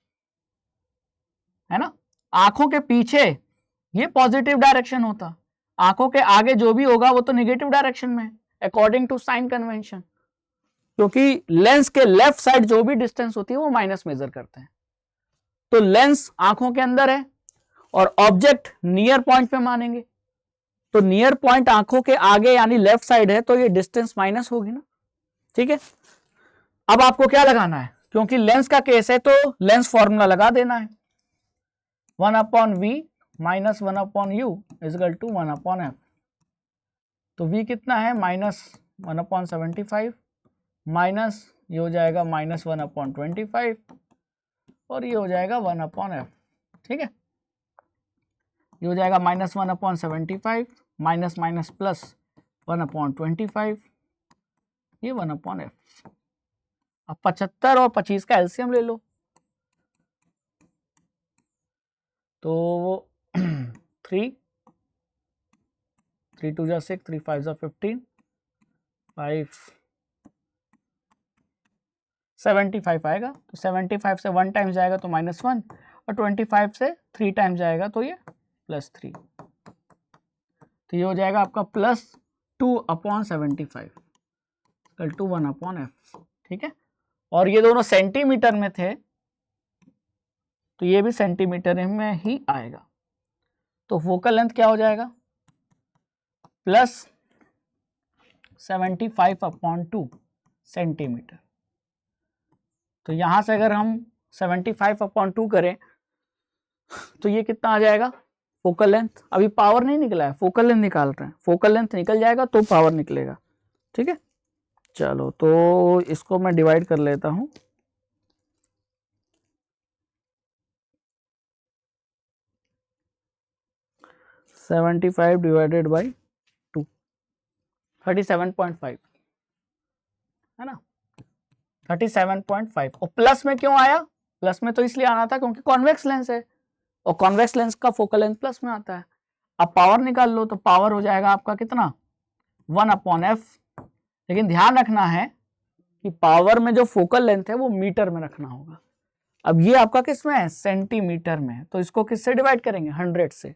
आंखों के पीछे ये पॉजिटिव डायरेक्शन होता, आंखों के आगे जो भी होगा वो तो नेगेटिव डायरेक्शन में अकॉर्डिंग टू साइन कन्वेंशन, क्योंकि लेंस के लेफ्ट साइड जो भी डिस्टेंस होती है वो माइनस मेजर करते हैं। तो लेंस आंखों के अंदर है और ऑब्जेक्ट नियर पॉइंट पे मानेंगे, तो नियर पॉइंट आंखों के आगे यानी लेफ्ट साइड है तो ये डिस्टेंस माइनस होगी ना। ठीक है, अब आपको क्या लगाना है, क्योंकि लेंस का केस है तो लेंस फॉर्मूला लगा देना है, 1/v minus 1/u is equal to 1/f। तो v कितना है, -1/75 माइनस ये हो जाएगा -1/25 और ये हो जाएगा 1/f। ठीक है, ये हो जाएगा -1/75 माइनस माइनस प्लस 1/25, ये 1/f। अब 75 और 25 का एलसीएम ले लो, तो 3 2 जा 6, 3 5 जा 15, 5 75 आएगा। तो 75 से 1 टाइम्स जाएगा तो -1 और 25 से 3 टाइम्स जाएगा तो ये +3। तो ये हो जाएगा आपका 2/75 इक्वल टू 1/f, ठीक है। और ये दोनों सेंटीमीटर में थे तो ये भी सेंटीमीटर में ही आएगा, तो फोकल लेंथ क्या हो जाएगा प्लस 75/2 सेंटीमीटर। तो यहां से अगर हम 75/2 करें तो ये कितना आ जाएगा फोकल लेंथ। अभी पावर नहीं निकला है, फोकल लेंथ निकाल रहे हैं, फोकल लेंथ निकल जाएगा तो पावर निकलेगा, ठीक है। चलो तो इसको मैं डिवाइड कर लेता हूं, सेवेंटी फाइव डिवाइडेड बाई 2, 37.5 है ना, 37.5। और प्लस में क्यों आया, प्लस में तो इसलिए आना था क्योंकि कॉन्वेक्स लेंस है और कॉन्वेक्स लेंस का फोकल लेंथ प्लस में आता है। अब पावर निकाल लो तो पावर हो जाएगा आपका कितना 1/f, लेकिन ध्यान रखना है कि पावर में जो फोकल लेंथ है वो मीटर में रखना होगा। अब ये आपका किस में है सेंटीमीटर में है, तो इसको किससे डिवाइड करेंगे 100 से,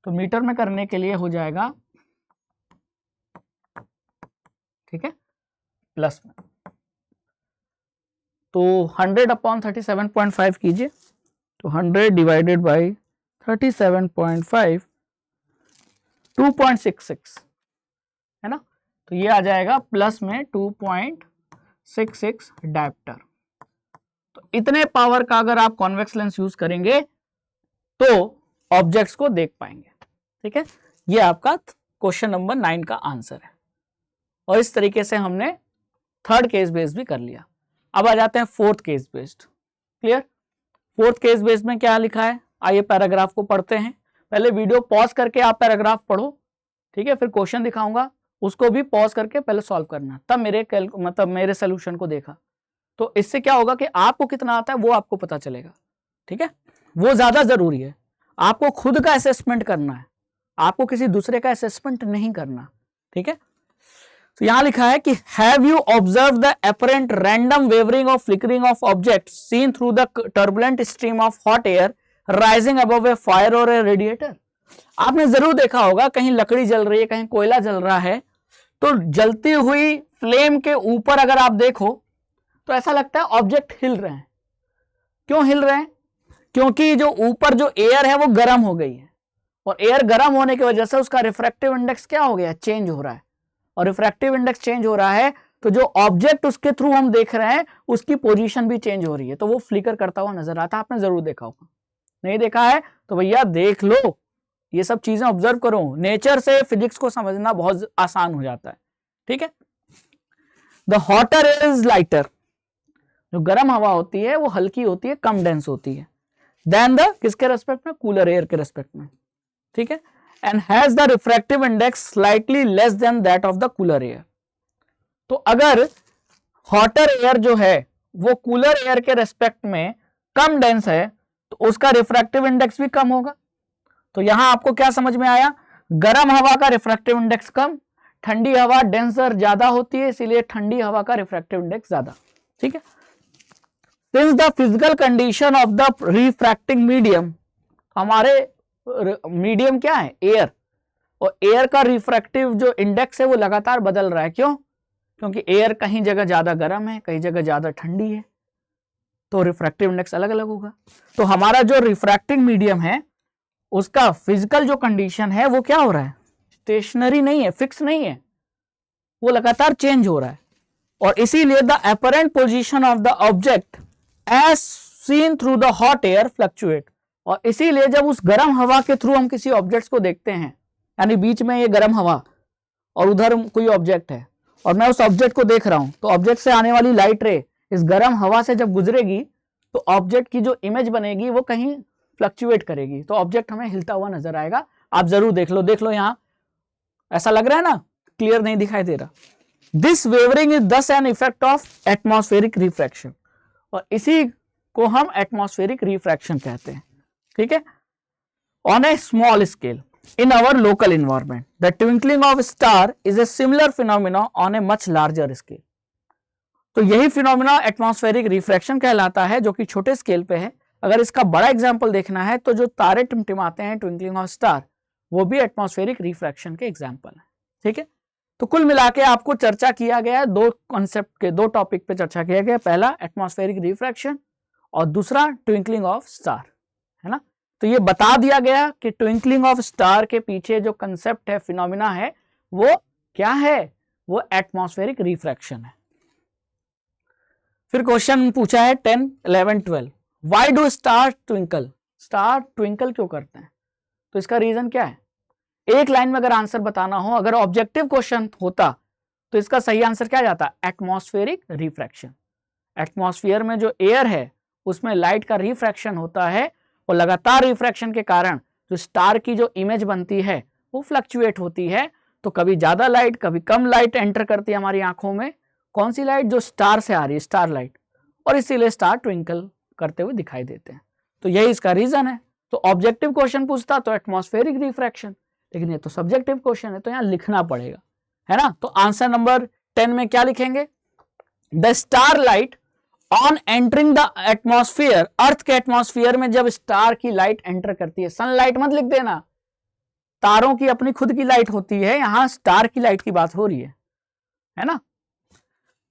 तो मीटर में करने के लिए हो जाएगा, ठीक है, प्लस में। तो 100/37.5 कीजिए, तो 100 डिवाइडेड बाई 37.5 2.66 है ना, तो ये आ जाएगा प्लस में 2.66 डायप्टर। तो इतने पावर का अगर आप कॉन्वेक्स लेंस यूज करेंगे तो ऑब्जेक्ट्स को देख पाएंगे, ठीक है। ये आपका क्वेश्चन नंबर 9 का आंसर है। और इस तरीके से हमने थर्ड केस बेस्ड भी कर लिया। अब आ जाते हैं fourth case based. Clear, fourth case based में क्या लिखा है, आइए पैराग्राफ को पढ़ते हैं। पहले वीडियो पॉज करके आप पैराग्राफ पढ़ो, ठीक है, फिर क्वेश्चन दिखाऊंगा, उसको भी पॉज करके पहले सॉल्व करना, तब मेरे सोल्यूशन को देखा। तो इससे क्या होगा कि आपको कितना आता है वो आपको पता चलेगा, ठीक है, वो ज्यादा जरूरी है। आपको खुद का असेसमेंट करना है, आपको किसी दूसरे का असेसमेंट नहीं करना, ठीक है। तो यहां लिखा है कि have you observe the apparent random wavering of flickering of object scene through the turbulent stream of hot air rising above A fire और ए रेडिएटर। आपने जरूर देखा होगा कहीं लकड़ी जल रही है, कहीं कोयला जल रहा है, तो जलती हुई फ्लेम के ऊपर अगर आप देखो तो ऐसा लगता है ऑब्जेक्ट हिल रहे हैं। क्यों हिल रहे हैं, क्योंकि जो ऊपर जो एयर है वो गर्म हो गई है, और एयर गर्म होने की वजह से उसका रिफ्रैक्टिव इंडेक्स क्या हो गया, चेंज हो रहा है। और रिफ्रैक्टिव इंडेक्स चेंज हो रहा है तो जो ऑब्जेक्ट उसके थ्रू हम देख रहे हैं उसकी पोजीशन भी चेंज हो रही है, तो वो फ्लिकर करता हुआ नजर आता है। आपने जरूर देखा होगा, नहीं देखा है तो भैया देख लो, ये सब चीजें ऑब्जर्व करो, नेचर से फिजिक्स को समझना बहुत आसान हो जाता है, ठीक है। The hotter air is lighter, जो गर्म हवा होती है वो हल्की होती है, कम डेंस होती है, देन द किसके रेस्पेक्ट में, कूलर एयर के रेस्पेक्ट में, ठीक है, and has the refractive index slightly less than that of the cooler air. तो अगर हॉटर एयर जो है वो कूलर एयर के रेस्पेक्ट में कम डेंस है तो उसका रिफ्रैक्टिव इंडेक्स भी कम होगा। तो यहां आपको क्या समझ में आया, गर्म हवा का रिफ्रैक्टिव इंडेक्स कम, ठंडी हवा डेंसर ज्यादा होती है, इसीलिए ठंडी हवा का रिफ्रैक्टिव इंडेक्स ज्यादा, ठीक है। Since the physical condition of the refracting medium, हमारे मीडियम क्या है एयर, और एयर का रिफ्रैक्टिव जो इंडेक्स है वो लगातार बदल रहा है। क्यों, क्योंकि एयर कहीं जगह ज्यादा गर्म है, कहीं जगह ज्यादा ठंडी है, तो रिफ्रैक्टिव इंडेक्स अलग अलग होगा। तो हमारा जो रिफ्रैक्टिंग मीडियम है उसका फिजिकल जो कंडीशन है वो क्या हो रहा है, स्टेशनरी नहीं है, फिक्स नहीं है, वो लगातार चेंज हो रहा है। और इसीलिए the apparent position of the object as seen through the hot air fluctuate, और इसीलिए जब उस गर्म हवा के थ्रू हम किसी ऑब्जेक्ट्स को देखते हैं, यानी बीच में ये गर्म हवा और उधर कोई ऑब्जेक्ट है और मैं उस ऑब्जेक्ट को देख रहा हूं, तो ऑब्जेक्ट से आने वाली लाइट रे इस गर्म हवा से जब गुजरेगी तो ऑब्जेक्ट की जो इमेज बनेगी वो कहीं फ्लक्चुएट करेगी, तो ऑब्जेक्ट हमें हिलता हुआ नजर आएगा। आप जरूर देख लो यहां ऐसा लग रहा है ना, क्लियर नहीं दिखाई दे रहा। दिस वेवरिंग इज दस an effect of atmospheric refraction, और इसी को हम एटमॉस्फेरिक रिफ्रैक्शन कहते हैं, ठीक है। On A small scale in our local environment, the twinkling of a star is a similar phenomena on a much larger scale. तो यही फिनोमिना एटमॉस्फेरिक रिफ्रैक्शन कहलाता है, जो कि छोटे स्केल पे है। अगर इसका बड़ा एग्जांपल देखना है तो जो तारे टिमटिमाते हैं, ट्विंकलिंग ऑफ स्टार, वो भी एटमॉस्फेरिक रिफ्रैक्शन के एग्जांपल है, ठीक है। तो कुल मिला के आपको चर्चा किया गया, दो कॉन्सेप्ट के, दो टॉपिक पे चर्चा किया गया। पहला एटमॉस्फेरिक रिफ्रैक्शन और दूसरा ट्विंकलिंग ऑफ स्टार, है ना। तो ये बता दिया गया कि ट्विंकलिंग ऑफ स्टार के पीछे जो कंसेप्ट है, फिनोमिना है, वो क्या है, वो एटमॉस्फेरिक रिफ्रैक्शन है। फिर क्वेश्चन पूछा है 10, 11, 12, why do star twinkle, star twinkle क्यों करते हैं? तो इसका रीजन क्या है? एक लाइन में अगर आंसर बताना हो, अगर ऑब्जेक्टिव क्वेश्चन होता तो इसका सही आंसर क्या जाता? Atmospheric refraction. एटमॉस्फेयर में जो एयर है उसमें लाइट का रिफ्रैक्शन होता है और लगातार रिफ्रैक्शन के कारण जो स्टार की जो इमेज बनती है वो फ्लक्चुएट होती है। तो कभी ज्यादा लाइट, कभी कम लाइट एंटर करती है हमारी आंखों में। कौन सी लाइट? जो स्टार से आ रही है, स्टार लाइट, और इसीलिए स्टार ट्विंकल करते हुए दिखाई देते हैं। तो यही इसका रीजन है। तो ऑब्जेक्टिव क्वेश्चन पूछता तो एटमॉस्फेरिक रिफ्रैक्शन, लेकिन ये तो सब्जेक्टिव क्वेश्चन है तो यहाँ लिखना पड़ेगा, है ना। तो आंसर नंबर 10 में क्या लिखेंगे? The star light on entering the atmosphere, earth के एटमॉस्फेयर में जब स्टार की लाइट एंटर करती है, सनलाइट मत लिख देना, तारों की अपनी खुद की लाइट होती है, यहां स्टार की लाइट की बात हो रही है ना।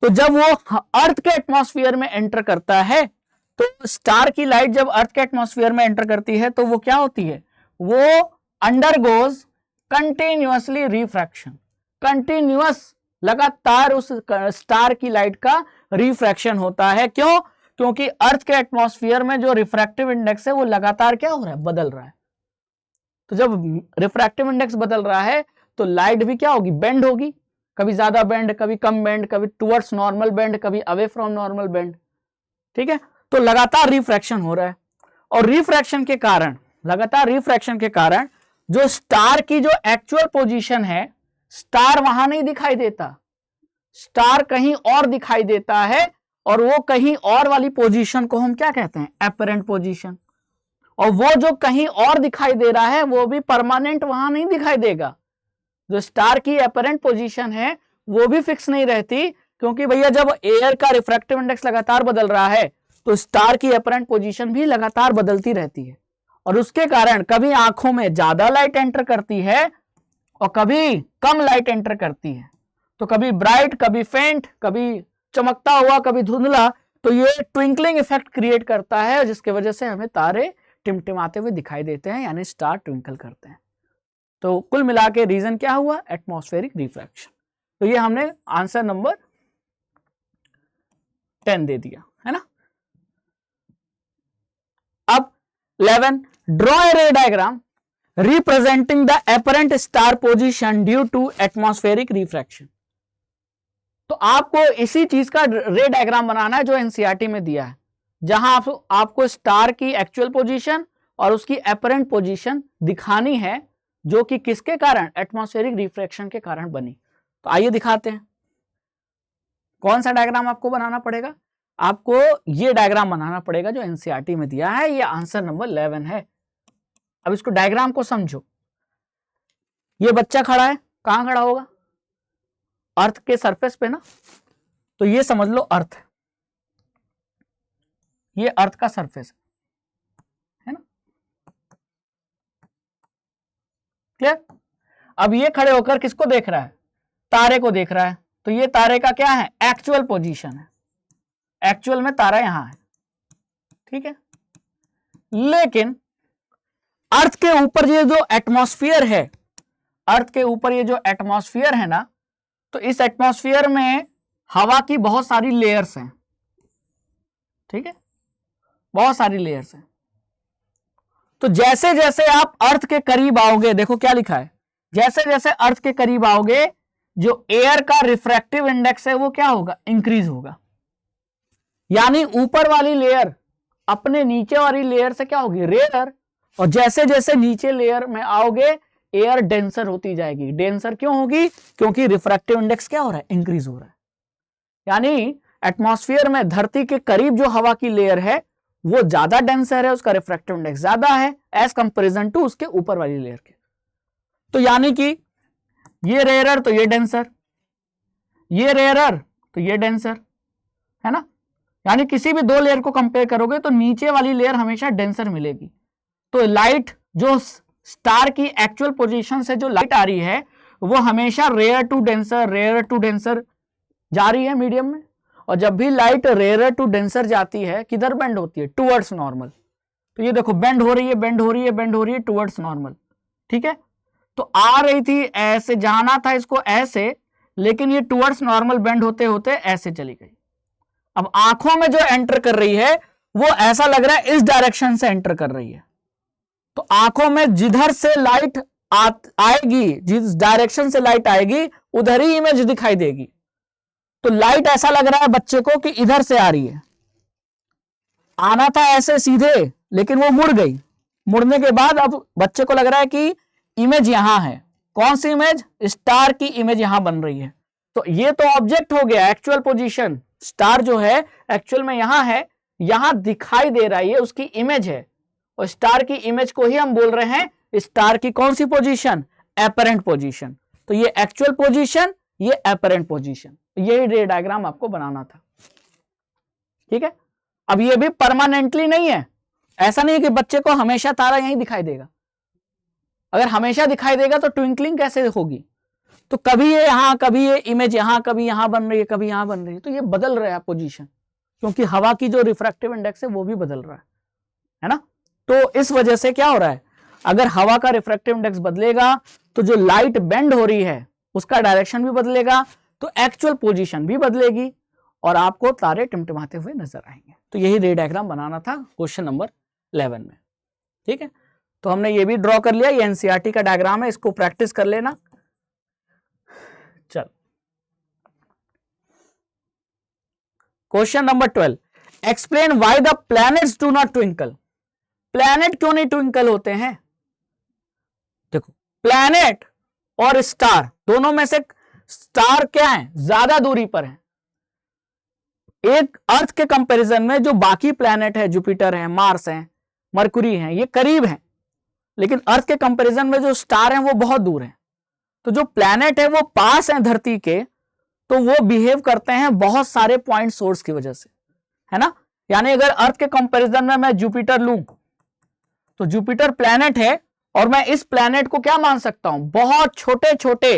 तो जब वो अर्थ के एटमॉस्फेयर में एंटर करता है, तो स्टार की लाइट जब अर्थ के एटमॉस्फेयर में एंटर करती है तो वो क्या होती है? वो अंडरगोज कंटिन्यूअसली रिफ्रैक्शन, कंटिन्यूअस, लगातार उस स्टार की लाइट का रिफ्रैक्शन होता है। क्यों? क्योंकि अर्थ के एटमॉस्फेयर में जो रिफ्रैक्टिव इंडेक्स है वो लगातार क्या हो रहा है? बदल रहा है। तो जब रिफ्रैक्टिव इंडेक्स बदल रहा है तो लाइट भी क्या होगी? बेंड होगी, कभी ज्यादा बेंड, कभी कम बेंड, कभी टुवर्ड्स नॉर्मल बेंड, कभी अवे फ्रॉम नॉर्मल बेंड, ठीक है। तो लगातार रिफ्रैक्शन हो रहा है, और रिफ्रैक्शन के कारण, लगातार रिफ्रैक्शन के कारण जो स्टार की जो एक्चुअल पोजीशन है, स्टार वहां नहीं दिखाई देता, स्टार कहीं और दिखाई देता है, और वो कहीं और वाली पोजीशन को हम क्या कहते हैं? Apparent position. और वो जो कहीं और दिखाई दे रहा है वो भी परमानेंट वहां नहीं दिखाई देगा। जो स्टार की एपरेंट पोजीशन है वो भी फिक्स नहीं रहती, क्योंकि भैया जब एयर का रिफ्रैक्टिव इंडेक्स लगातार बदल रहा है तो स्टार की एपरेंट पोजीशन भी लगातार बदलती रहती है, और उसके कारण कभी आंखों में ज्यादा लाइट एंटर करती है और कभी कम लाइट एंटर करती है। तो कभी ब्राइट, कभी फेंट, कभी चमकता हुआ, कभी धुंधला। तो ये ट्विंकलिंग इफेक्ट क्रिएट करता है, जिसकी वजह से हमें तारे टिमटिमाते हुए दिखाई देते हैं, यानी स्टार ट्विंकल करते हैं। तो कुल मिला के रीजन क्या हुआ? Atmospheric refraction. तो ये हमने आंसर नंबर 10 दे दिया, है ना। अब 11, draw a ray diagram representing the apparent star position due to atmospheric refraction. तो आपको इसी चीज का रे डायग्राम बनाना है जो एनसीईआरटी में दिया है, जहां आपको स्टार की एक्चुअल पोजीशन और उसकी एपरेंट पोजीशन दिखानी है, जो कि किसके कारण? एटमॉस्फेरिक रिफ्रैक्शन के कारण बनी। तो आइए दिखाते हैं। कौन सा डायग्राम आपको बनाना पड़ेगा? आपको ये डायग्राम बनाना पड़ेगा जो एनसीईआरटी में दिया है। ये आंसर नंबर 11 है। अब इसको डायग्राम को समझो। ये बच्चा खड़ा है, कहां खड़ा होगा? अर्थ के सरफेस पे ना। तो ये समझ लो अर्थ है, ये अर्थ का सरफेस है ना, क्लियर। अब ये खड़े होकर किसको देख रहा है? तारे को देख रहा है। तो ये तारे का क्या है? एक्चुअल पोजीशन है। एक्चुअल में तारा यहां है, ठीक है। लेकिन अर्थ के ऊपर ये जो एटमॉस्फेयर है, अर्थ के ऊपर ये जो एटमॉस्फेयर है ना, तो इस एटमॉस्फेयर में हवा की बहुत सारी लेयर्स हैं, ठीक है, बहुत सारी लेयर्स हैं। तो जैसे जैसे आप अर्थ के करीब आओगे, देखो क्या लिखा है, जैसे जैसे अर्थ के करीब आओगे जो एयर का रिफ्रैक्टिव इंडेक्स है वो क्या होगा? इंक्रीज होगा। यानी ऊपर वाली लेयर अपने नीचे वाली लेयर से क्या होगी? रेयर। और जैसे जैसे नीचे लेयर में आओगे एयर डेंसर होती जाएगी। डेंसर क्यों होगी? क्योंकि रिफ्रैक्टिव इंडेक्स क्या हो रहा है? इंक्रीज हो रहा है। यानी एटमॉस्फेयर में धरती के करीब जो हवा की लेयर है वो ज्यादा डेंसर है, उसका रिफ्रैक्टिव इंडेक्स ज्यादा है एज कंपेरिजन टू उसके ऊपर वाली लेयर के। तो यानी कि ये रेयरर तो ये डेंसर, ये रेयरर तो ये डेंसर, है ना। यानी किसी भी दो लेयर को कंपेयर करोगे तो नीचे वाली लेयर हमेशा डेंसर मिलेगी। तो लाइट जो स्टार की एक्चुअल पोजीशन से जो लाइट आ रही है वो हमेशा रेयर टू डेंसर जा रही है मीडियम में, और जब भी लाइट रेयर टू डेंसर जाती है किधर बेंड होती है, टुवर्ड्स नॉर्मल। तो ये देखो बेंड हो रही है टुवर्ड्स नॉर्मल, ठीक है। तो आ रही थी ऐसे, जाना था इसको ऐसे, लेकिन ये टुवर्ड्स नॉर्मल बेंड होते होते ऐसे चली गई। अब आंखों में जो एंटर कर रही है वो ऐसा लग रहा है इस डायरेक्शन से एंटर कर रही है। तो आंखों में जिधर से लाइट आएगी, जिस डायरेक्शन से लाइट आएगी उधर ही इमेज दिखाई देगी। तो लाइट ऐसा लग रहा है बच्चे को कि इधर से आ रही है, आना था ऐसे सीधे लेकिन वो मुड़ गई। मुड़ने के बाद अब बच्चे को लग रहा है कि इमेज यहां है। कौन सी इमेज? स्टार की इमेज यहां बन रही है। तो ये तो ऑब्जेक्ट हो गया, एक्चुअल पोजीशन। स्टार जो है एक्चुअल में यहां है, यहां दिखाई दे रहा है, ये उसकी इमेज है। और स्टार की इमेज को ही हम बोल रहे हैं स्टार की कौन सी पोजीशन? Apparent position. तो ये एक्चुअल पोजीशन, ये एपरेंट पोजीशन। यही रे डायग्राम आपको बनाना था, ठीक है। अब ये भी परमानेंटली नहीं है, ऐसा नहीं है कि बच्चे को हमेशा तारा यहीं दिखाई देगा। अगर हमेशा दिखाई देगा तो ट्विंकलिंग कैसे होगी? तो कभी ये यहां, कभी ये इमेज यहां, कभी यहां बन रही है, कभी यहां बन रही है। तो ये बदल रहा है पोजीशन, क्योंकि हवा की जो रिफ्रैक्टिव इंडेक्स है वो भी बदल रहा है ना। तो इस वजह से क्या हो रहा है, अगर हवा का रिफ्रैक्टिव इंडेक्स बदलेगा तो जो लाइट बेंड हो रही है उसका डायरेक्शन भी बदलेगा, तो एक्चुअल पोजीशन भी बदलेगी और आपको तारे टिमटिमाते हुए नजर आएंगे। तो यही रे डायग्राम बनाना था क्वेश्चन नंबर 11 में, ठीक है। तो हमने ये भी ड्रॉ कर लिया, ये एनसीईआरटी का डायग्राम है, इसको प्रैक्टिस कर लेना। चल question number 12, explain why the planets do not twinkle. Planet क्यों नहीं ट्विंकल होते हैं? देखो, प्लैनेट और स्टार दोनों में से स्टार क्या है? ज्यादा दूरी पर है। एक अर्थ के कंपैरिजन में जो बाकी प्लैनेट है, जुपिटर है, मार्स है, मरकुरी है, ये करीब है, लेकिन अर्थ के कंपैरिजन में जो स्टार हैं वो बहुत दूर हैं। तो जो प्लैनेट है वो पास है धरती के, तो वो बिहेव करते हैं बहुत सारे पॉइंट सोर्स की वजह से, है ना। यानी अगर अर्थ के कंपैरिजन में मैं जुपिटर लूं तो जुपिटर प्लैनेट है और मैं इस प्लैनेट को क्या मान सकता हूं? बहुत छोटे छोटे,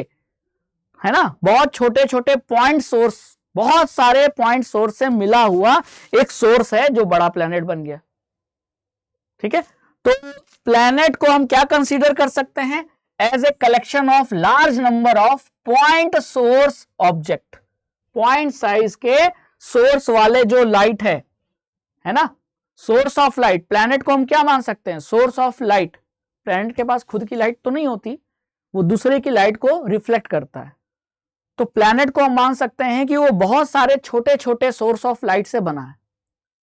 है ना, बहुत छोटे छोटे पॉइंट सोर्स, बहुत सारे पॉइंट सोर्स से मिला हुआ एक सोर्स है जो बड़ा प्लैनेट बन गया, ठीक है। तो प्लैनेट को हम क्या कंसीडर कर सकते हैं? As a collection of large number of point source object. Point size के सोर्स वाले जो लाइट है ना, सोर्स ऑफ लाइट। प्लैनेट को हम क्या मान सकते हैं? Source of light. प्लैनेट के पास खुद की लाइट तो नहीं होती, वो दूसरे की लाइट को रिफ्लेक्ट करता है। तो प्लैनेट को हम मान सकते हैं कि वो बहुत सारे छोटे छोटे सोर्स ऑफ लाइट से बना है,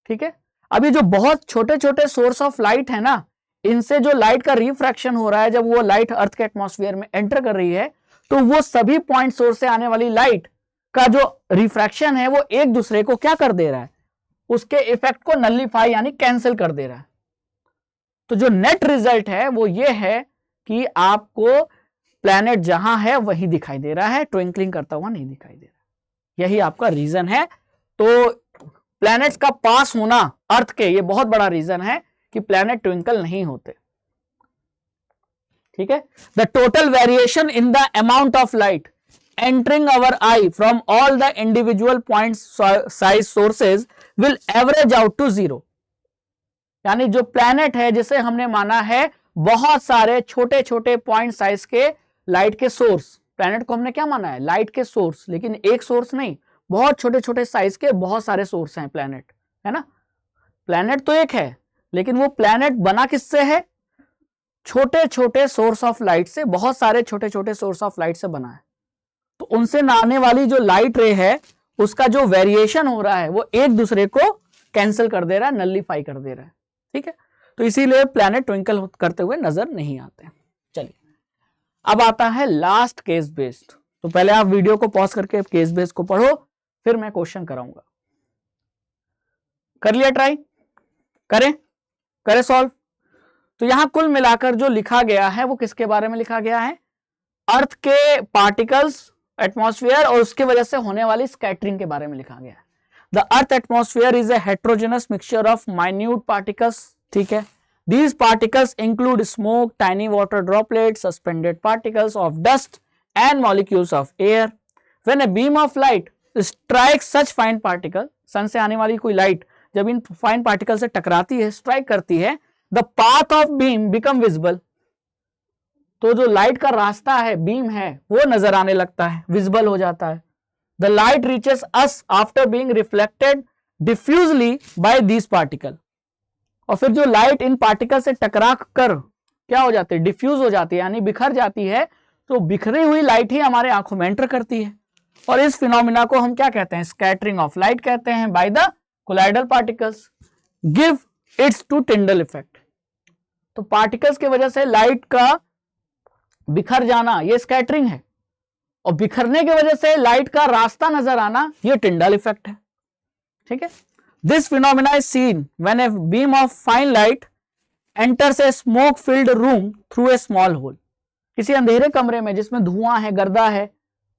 ठीक है। अभी जो बहुत छोटे छोटे सोर्स ऑफ लाइट है ना, इनसे जो लाइट का रिफ्रैक्शन हो रहा है, जब वो लाइट अर्थ के एटमॉस्फेयर में एंटर कर रही है, तो वो सभी पॉइंट सोर्स से आने वाली लाइट का जो रिफ्रैक्शन है वो एक दूसरे को क्या कर दे रहा है? उसके इफेक्ट को नलिफाई यानी कैंसिल कर दे रहा है। तो जो नेट रिजल्ट है वो ये है कि आपको प्लैनेट जहां है वही दिखाई दे रहा है, ट्विंकलिंग करता हुआ नहीं दिखाई दे रहा। यही आपका रीजन है। तो प्लैनेट्स का पास होना अर्थ के, ये बहुत बड़ा रीजन है कि प्लैनेट ट्विंकल नहीं होते, ठीक है। The total variation in the amount of light entering our eye from all the individual point size sources will average out to 0। यानी जो प्लैनेट है जिसे हमने माना है बहुत सारे छोटे छोटे पॉइंट साइज के लाइट के सोर्स, प्लैनेट को हमने क्या माना है? लाइट के सोर्स, लेकिन एक सोर्स नहीं, बहुत छोटे छोटे साइज के बहुत सारे सोर्स हैं प्लैनेट, है ना। प्लैनेट तो एक है, लेकिन वो प्लैनेट बना किससे है? छोटे छोटे सोर्स ऑफ लाइट से, बहुत सारे छोटे छोटे सोर्स ऑफ लाइट से बना है। तो उनसे आने वाली जो लाइट रे है उसका जो वेरिएशन हो रहा है वो एक दूसरे को कैंसिल कर दे रहा है, नलिफाई कर दे रहा है, ठीक है। तो इसीलिए प्लैनेट ट्विंकल करते हुए नजर नहीं आते। चलिए अब आता है लास्ट केस बेस्ड। तो पहले आप वीडियो को पॉज करके केस बेस्ड को पढ़ो, फिर मैं क्वेश्चन कराऊंगा। कर लिया ट्राई? करें सॉल्व। तो यहां कुल मिलाकर जो लिखा गया है वो किसके बारे में लिखा गया है? अर्थ के पार्टिकल्स, एटमॉस्फेयर और उसकी वजह से होने वाली स्कैटरिंग के बारे में लिखा गया है। The earth atmosphere is a heterogeneous mixture of minute particles, ठीक है। These particles include smoke, tiny water droplets, suspended particles of dust and molecules of air. When a beam of light strikes such fine particle, सन से आने वाली कोई light जब in fine particle से टकराती है, स्ट्राइक करती है, the path of beam become visible. तो जो लाइट का रास्ता है, बीम है, वो नजर आने लगता है, विजिबल हो जाता है. The light reaches us after being reflected diffusely by these particle. और फिर जो लाइट इन पार्टिकल से टकरा कर क्या हो जाती है, डिफ्यूज हो जाती है, यानी बिखर जाती है. तो बिखरी हुई लाइट ही हमारे आंखों में एंटर करती है, और इस फिनोमिना को हम क्या कहते हैं, स्कैटरिंग ऑफ लाइट कहते हैं by the colloidal particles. Give its to Tyndall effect. तो पार्टिकल्स की वजह से लाइट का बिखर जाना ये स्कैटरिंग है, और बिखरने की वजह से लाइट का रास्ता नजर आना ये टिंडल इफेक्ट है. ठीक है. This phenomena is seen when a beam of fine light enters a smoke filled room through a small hole. किसी अंधेरे कमरे में जिसमें धुआं है, गर्दा है,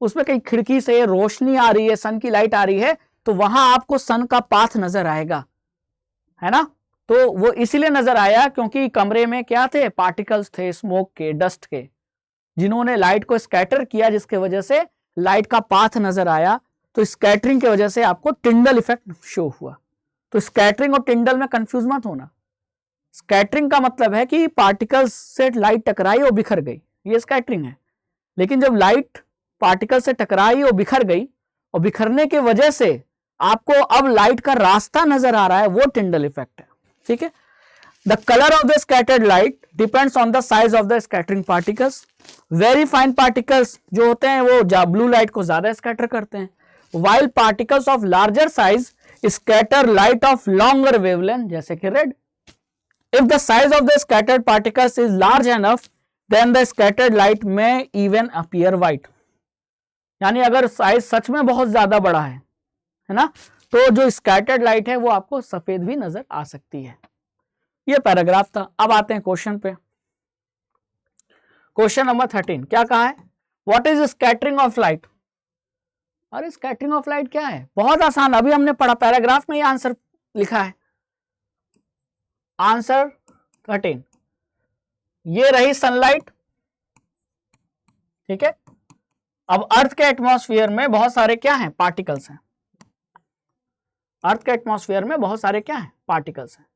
उसमें कहीं खिड़की से रोशनी आ रही है, सन की लाइट आ रही है, तो वहां आपको सन का पाथ नजर आएगा, है ना. तो वो इसीलिए नजर आया क्योंकि कमरे में क्या थे, पार्टिकल्स थे स्मोक के, डस्ट के, जिन्होंने लाइट को स्कैटर किया, जिसके वजह से लाइट का पाथ नजर आया. तो स्कैटरिंग की वजह से आपको टिंडल इफेक्ट शो हुआ. तो स्कैटरिंग और टिंडल में कंफ्यूज मत होना. स्कैटरिंग का मतलब है कि पार्टिकल्स से लाइट टकराई और बिखर गई, ये स्कैटरिंग है. लेकिन जब लाइट पार्टिकल से टकराई और बिखर गई, और बिखरने की वजह से आपको अब लाइट का रास्ता नजर आ रहा है, वो टिंडल इफेक्ट है. ठीक है. The colour of the scattered light depends on the size of the scattering particles. Very fine particles जो होते हैं वो ब्लू लाइट को ज्यादा स्कैटर करते हैं, while particles of larger size scatter light of longer wavelength, जैसे कि red. If the size of the scattered particles is large enough, then the scattered light may even appear white. यानी अगर size सच में बहुत ज्यादा बड़ा है ना, तो जो स्कैटर्ड लाइट है वो आपको सफेद भी नजर आ सकती है. ये पैराग्राफ था. अब आते हैं क्वेश्चन पे. क्वेश्चन नंबर 13 क्या कहा है, what is scattering of light. अरे स्कैटरिंग ऑफ लाइट क्या है, बहुत आसान, अभी हमने पढ़ा, पैराग्राफ में ये आंसर लिखा है. आंसर 13, ये रही सनलाइट. ठीक है. अब अर्थ के एटमॉस्फेयर में बहुत सारे क्या हैं, पार्टिकल्स हैं. अर्थ के एटमॉस्फेयर में बहुत सारे क्या हैं, पार्टिकल्स हैं.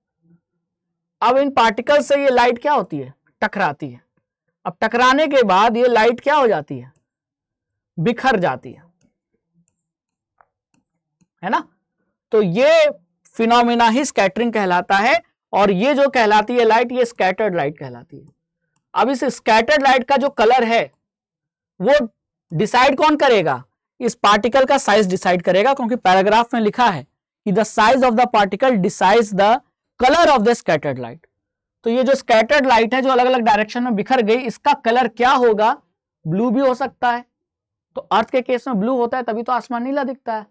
अब इन पार्टिकल्स से ये लाइट क्या होती है, टकराती है. अब टकराने के बाद ये लाइट क्या हो जाती है, बिखर जाती है ना. तो ये फिनोमिना ही स्कैटरिंग कहलाता है, और ये जो कहलाती है लाइट, ये स्कैटर्ड लाइट कहलाती है. अब इस स्कैटर्ड लाइट का जो कलर है वो डिसाइड कौन करेगा, इस पार्टिकल का साइज डिसाइड करेगा, क्योंकि पैराग्राफ में लिखा है कि the size of the particle decides the colour of the scattered light. तो ये जो स्कैटर्ड लाइट है जो अलग अलग डायरेक्शन में बिखर गई, इसका कलर क्या होगा, ब्लू भी हो सकता है. तो अर्थ के केस में ब्लू होता है, तभी तो आसमान नीला दिखता है.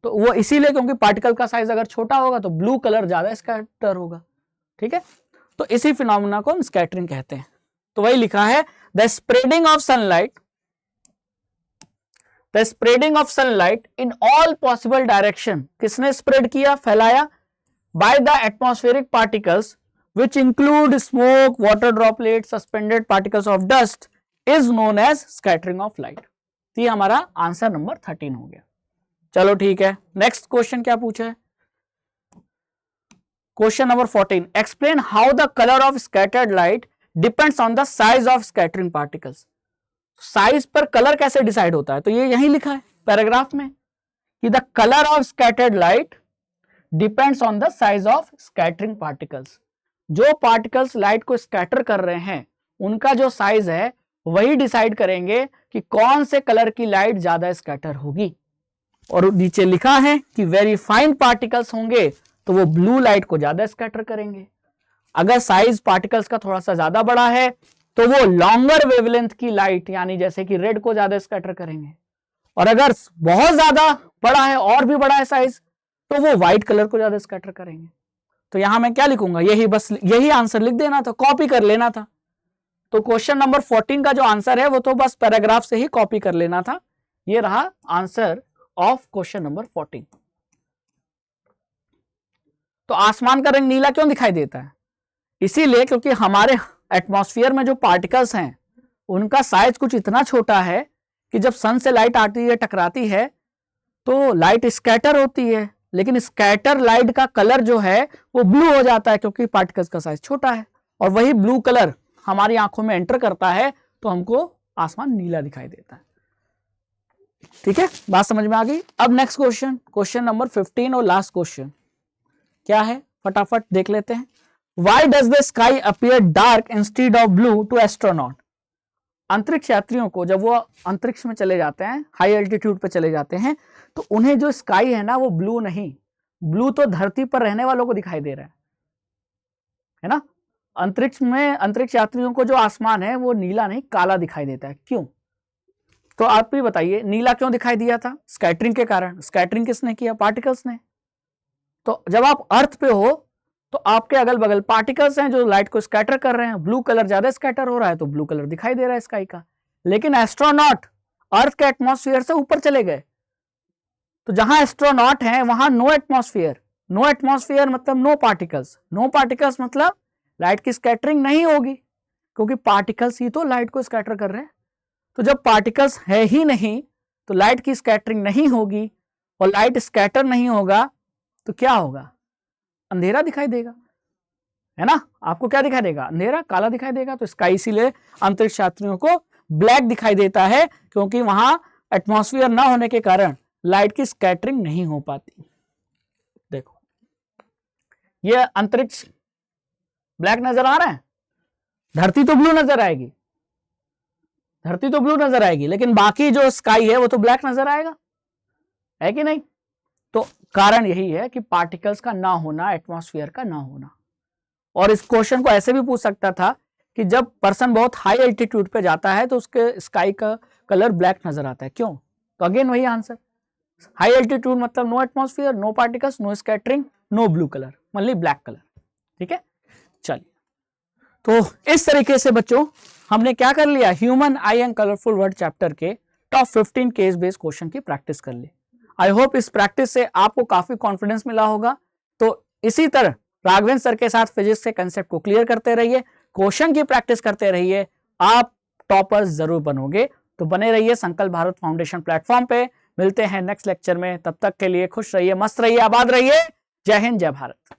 तो वो इसीलिए क्योंकि पार्टिकल का साइज अगर छोटा होगा तो ब्लू कलर ज्यादा स्कैटर होगा. ठीक है. तो इसी फिनोमिना को हम स्कैटरिंग कहते हैं. तो वही लिखा है, the spreading of sunlight, the spreading of sunlight in all possible direction. किसने स्प्रेड किया, फैलाया, by the atmospheric particles which include smoke, water droplets, suspended particles of dust is known as scattering of light. तो ये हमारा answer number 13 हो गया. चलो ठीक है. नेक्स्ट क्वेश्चन क्या पूछा है, question number 14, explain how the colour of scattered light depends on the size of scattering particles. Size पर कलर कैसे डिसाइड होता है, तो ये यही लिखा है पैराग्राफ में कि the colour of scattered light depends on the size of scattering particles. जो पार्टिकल्स लाइट को स्कैटर कर रहे हैं उनका जो साइज है वही डिसाइड करेंगे कि कौन से कलर की लाइट ज्यादा स्कैटर होगी. और नीचे लिखा है कि वेरी फाइन पार्टिकल्स होंगे तो वो ब्लू लाइट को ज्यादा स्कैटर करेंगे. अगर साइज पार्टिकल्स का थोड़ा सा ज्यादा बड़ा है तो वो लॉन्गर वेवलेंथ की लाइट, यानी जैसे कि रेड को ज्यादा स्कैटर करेंगे. और अगर बहुत ज्यादा बड़ा है, और भी बड़ा है साइज, तो वो व्हाइट कलर को ज्यादा स्कैटर करेंगे. तो यहां मैं क्या लिखूंगा, यही बस यही आंसर लिख देना था, कॉपी कर लेना था. तो क्वेश्चन नंबर 14 का जो आंसर है वो तो बस पैराग्राफ से ही कॉपी कर लेना था. ये रहा आंसर ऑफ क्वेश्चन नंबर 14. तो आसमान का रंग नीला क्यों दिखाई देता है, इसीलिए क्योंकि हमारे एटमॉस्फेयर में जो पार्टिकल्स हैं उनका साइज कुछ इतना छोटा है कि जब सन से लाइट आती है, टकराती है, तो लाइट स्कैटर होती है, लेकिन स्कैटर लाइट का कलर जो है वो ब्लू हो जाता है क्योंकि पार्टिकल्स का साइज छोटा है, और वही ब्लू कलर हमारी आंखों में एंटर करता है तो हमको आसमान नीला दिखाई देता है। ठीक है, बात समझ में आ गई। अब नेक्स्ट क्वेश्चन, क्वेश्चन नंबर 15 और लास्ट क्वेश्चन क्या है, फटाफट देख लेते हैं। Why does the sky appear dark instead of blue to astronaut? अंतरिक्ष यात्रियों को जब वो अंतरिक्ष में चले जाते हैं, हाई एल्टीट्यूड पे चले जाते हैं, तो उन्हें जो स्काई है ना वो ब्लू नहीं, ब्लू तो धरती पर रहने वालों को दिखाई दे रहा है ना। अंतरिक्ष में अंतरिक्ष यात्रियों को जो आसमान है वो नीला नहीं काला दिखाई देता है, क्यों? तो आप भी बताइए, नीला क्यों दिखाई दिया था? स्कैटरिंग के कारण। स्कैटरिंग किसने किया? पार्टिकल्स ने। तो जब आप अर्थ पे हो तो आपके अगल बगल पार्टिकल्स हैं जो लाइट को स्कैटर कर रहे हैं, ब्लू कलर ज्यादा स्कैटर हो रहा है तो ब्लू कलर दिखाई दे रहा है स्काई का। लेकिन एस्ट्रोनॉट अर्थ के एटमॉस्फेयर से ऊपर चले गए, तो जहां एस्ट्रोनॉट हैं वहां नो एटमॉस्फेयर। नो एटमॉस्फेयर मतलब नो पार्टिकल्स, नो पार्टिकल्स मतलब लाइट की स्कैटरिंग नहीं होगी, क्योंकि पार्टिकल्स ही तो लाइट को स्कैटर कर रहे हैं। तो जब पार्टिकल्स है ही नहीं तो लाइट की स्कैटरिंग नहीं होगी, और लाइट स्कैटर नहीं होगा तो क्या होगा? अंधेरा दिखाई देगा, है ना। आपको क्या दिखाई देगा? अंधेरा, काला दिखाई देगा। तो स्काई इसीलिए अंतरिक्ष यात्रियों को ब्लैक दिखाई देता है, क्योंकि वहां एटमॉस्फेयर ना होने के कारण लाइट की स्कैटरिंग नहीं हो पाती। देखो ये अंतरिक्ष ब्लैक नजर आ रहा है, धरती तो ब्लू नजर आएगी, धरती तो ब्लू नजर आएगी, लेकिन बाकी जो स्काई है वो तो ब्लैक नजर आएगा, है कि नहीं? तो कारण यही है कि पार्टिकल्स का ना होना, एटमॉस्फेयर का ना होना। और इस क्वेश्चन को ऐसे भी पूछ सकता था कि जब पर्सन बहुत हाई एल्टीट्यूड पे जाता है तो उसके स्काई का कलर ब्लैक नजर आता है, क्यों? तो अगेन वही आंसर, हाई एल्टीट्यूड मतलब no atmosphere, no particles, no scattering, no blue colour, only black colour. ठीक है, चलिए। तो इस तरीके से बच्चों हमने क्या कर लिया, human I and colourful world chapter के टॉप 15 केस बेस्ड क्वेश्चन की प्रैक्टिस कर ली। आई होप इस प्रैक्टिस से आपको काफी कॉन्फिडेंस मिला होगा। तो इसी तरह राघवेंद्र सर के साथ फिजिक्स के कंसेप्ट को क्लियर करते रहिए, क्वेश्चन की प्रैक्टिस करते रहिए, आप टॉपर्स जरूर बनोगे। तो बने रहिए संकल्प भारत फाउंडेशन प्लेटफॉर्म पे। मिलते हैं नेक्स्ट लेक्चर में, तब तक के लिए खुश रहिए, मस्त रहिए, आबाद रहिए। जय हिंद, जय भारत।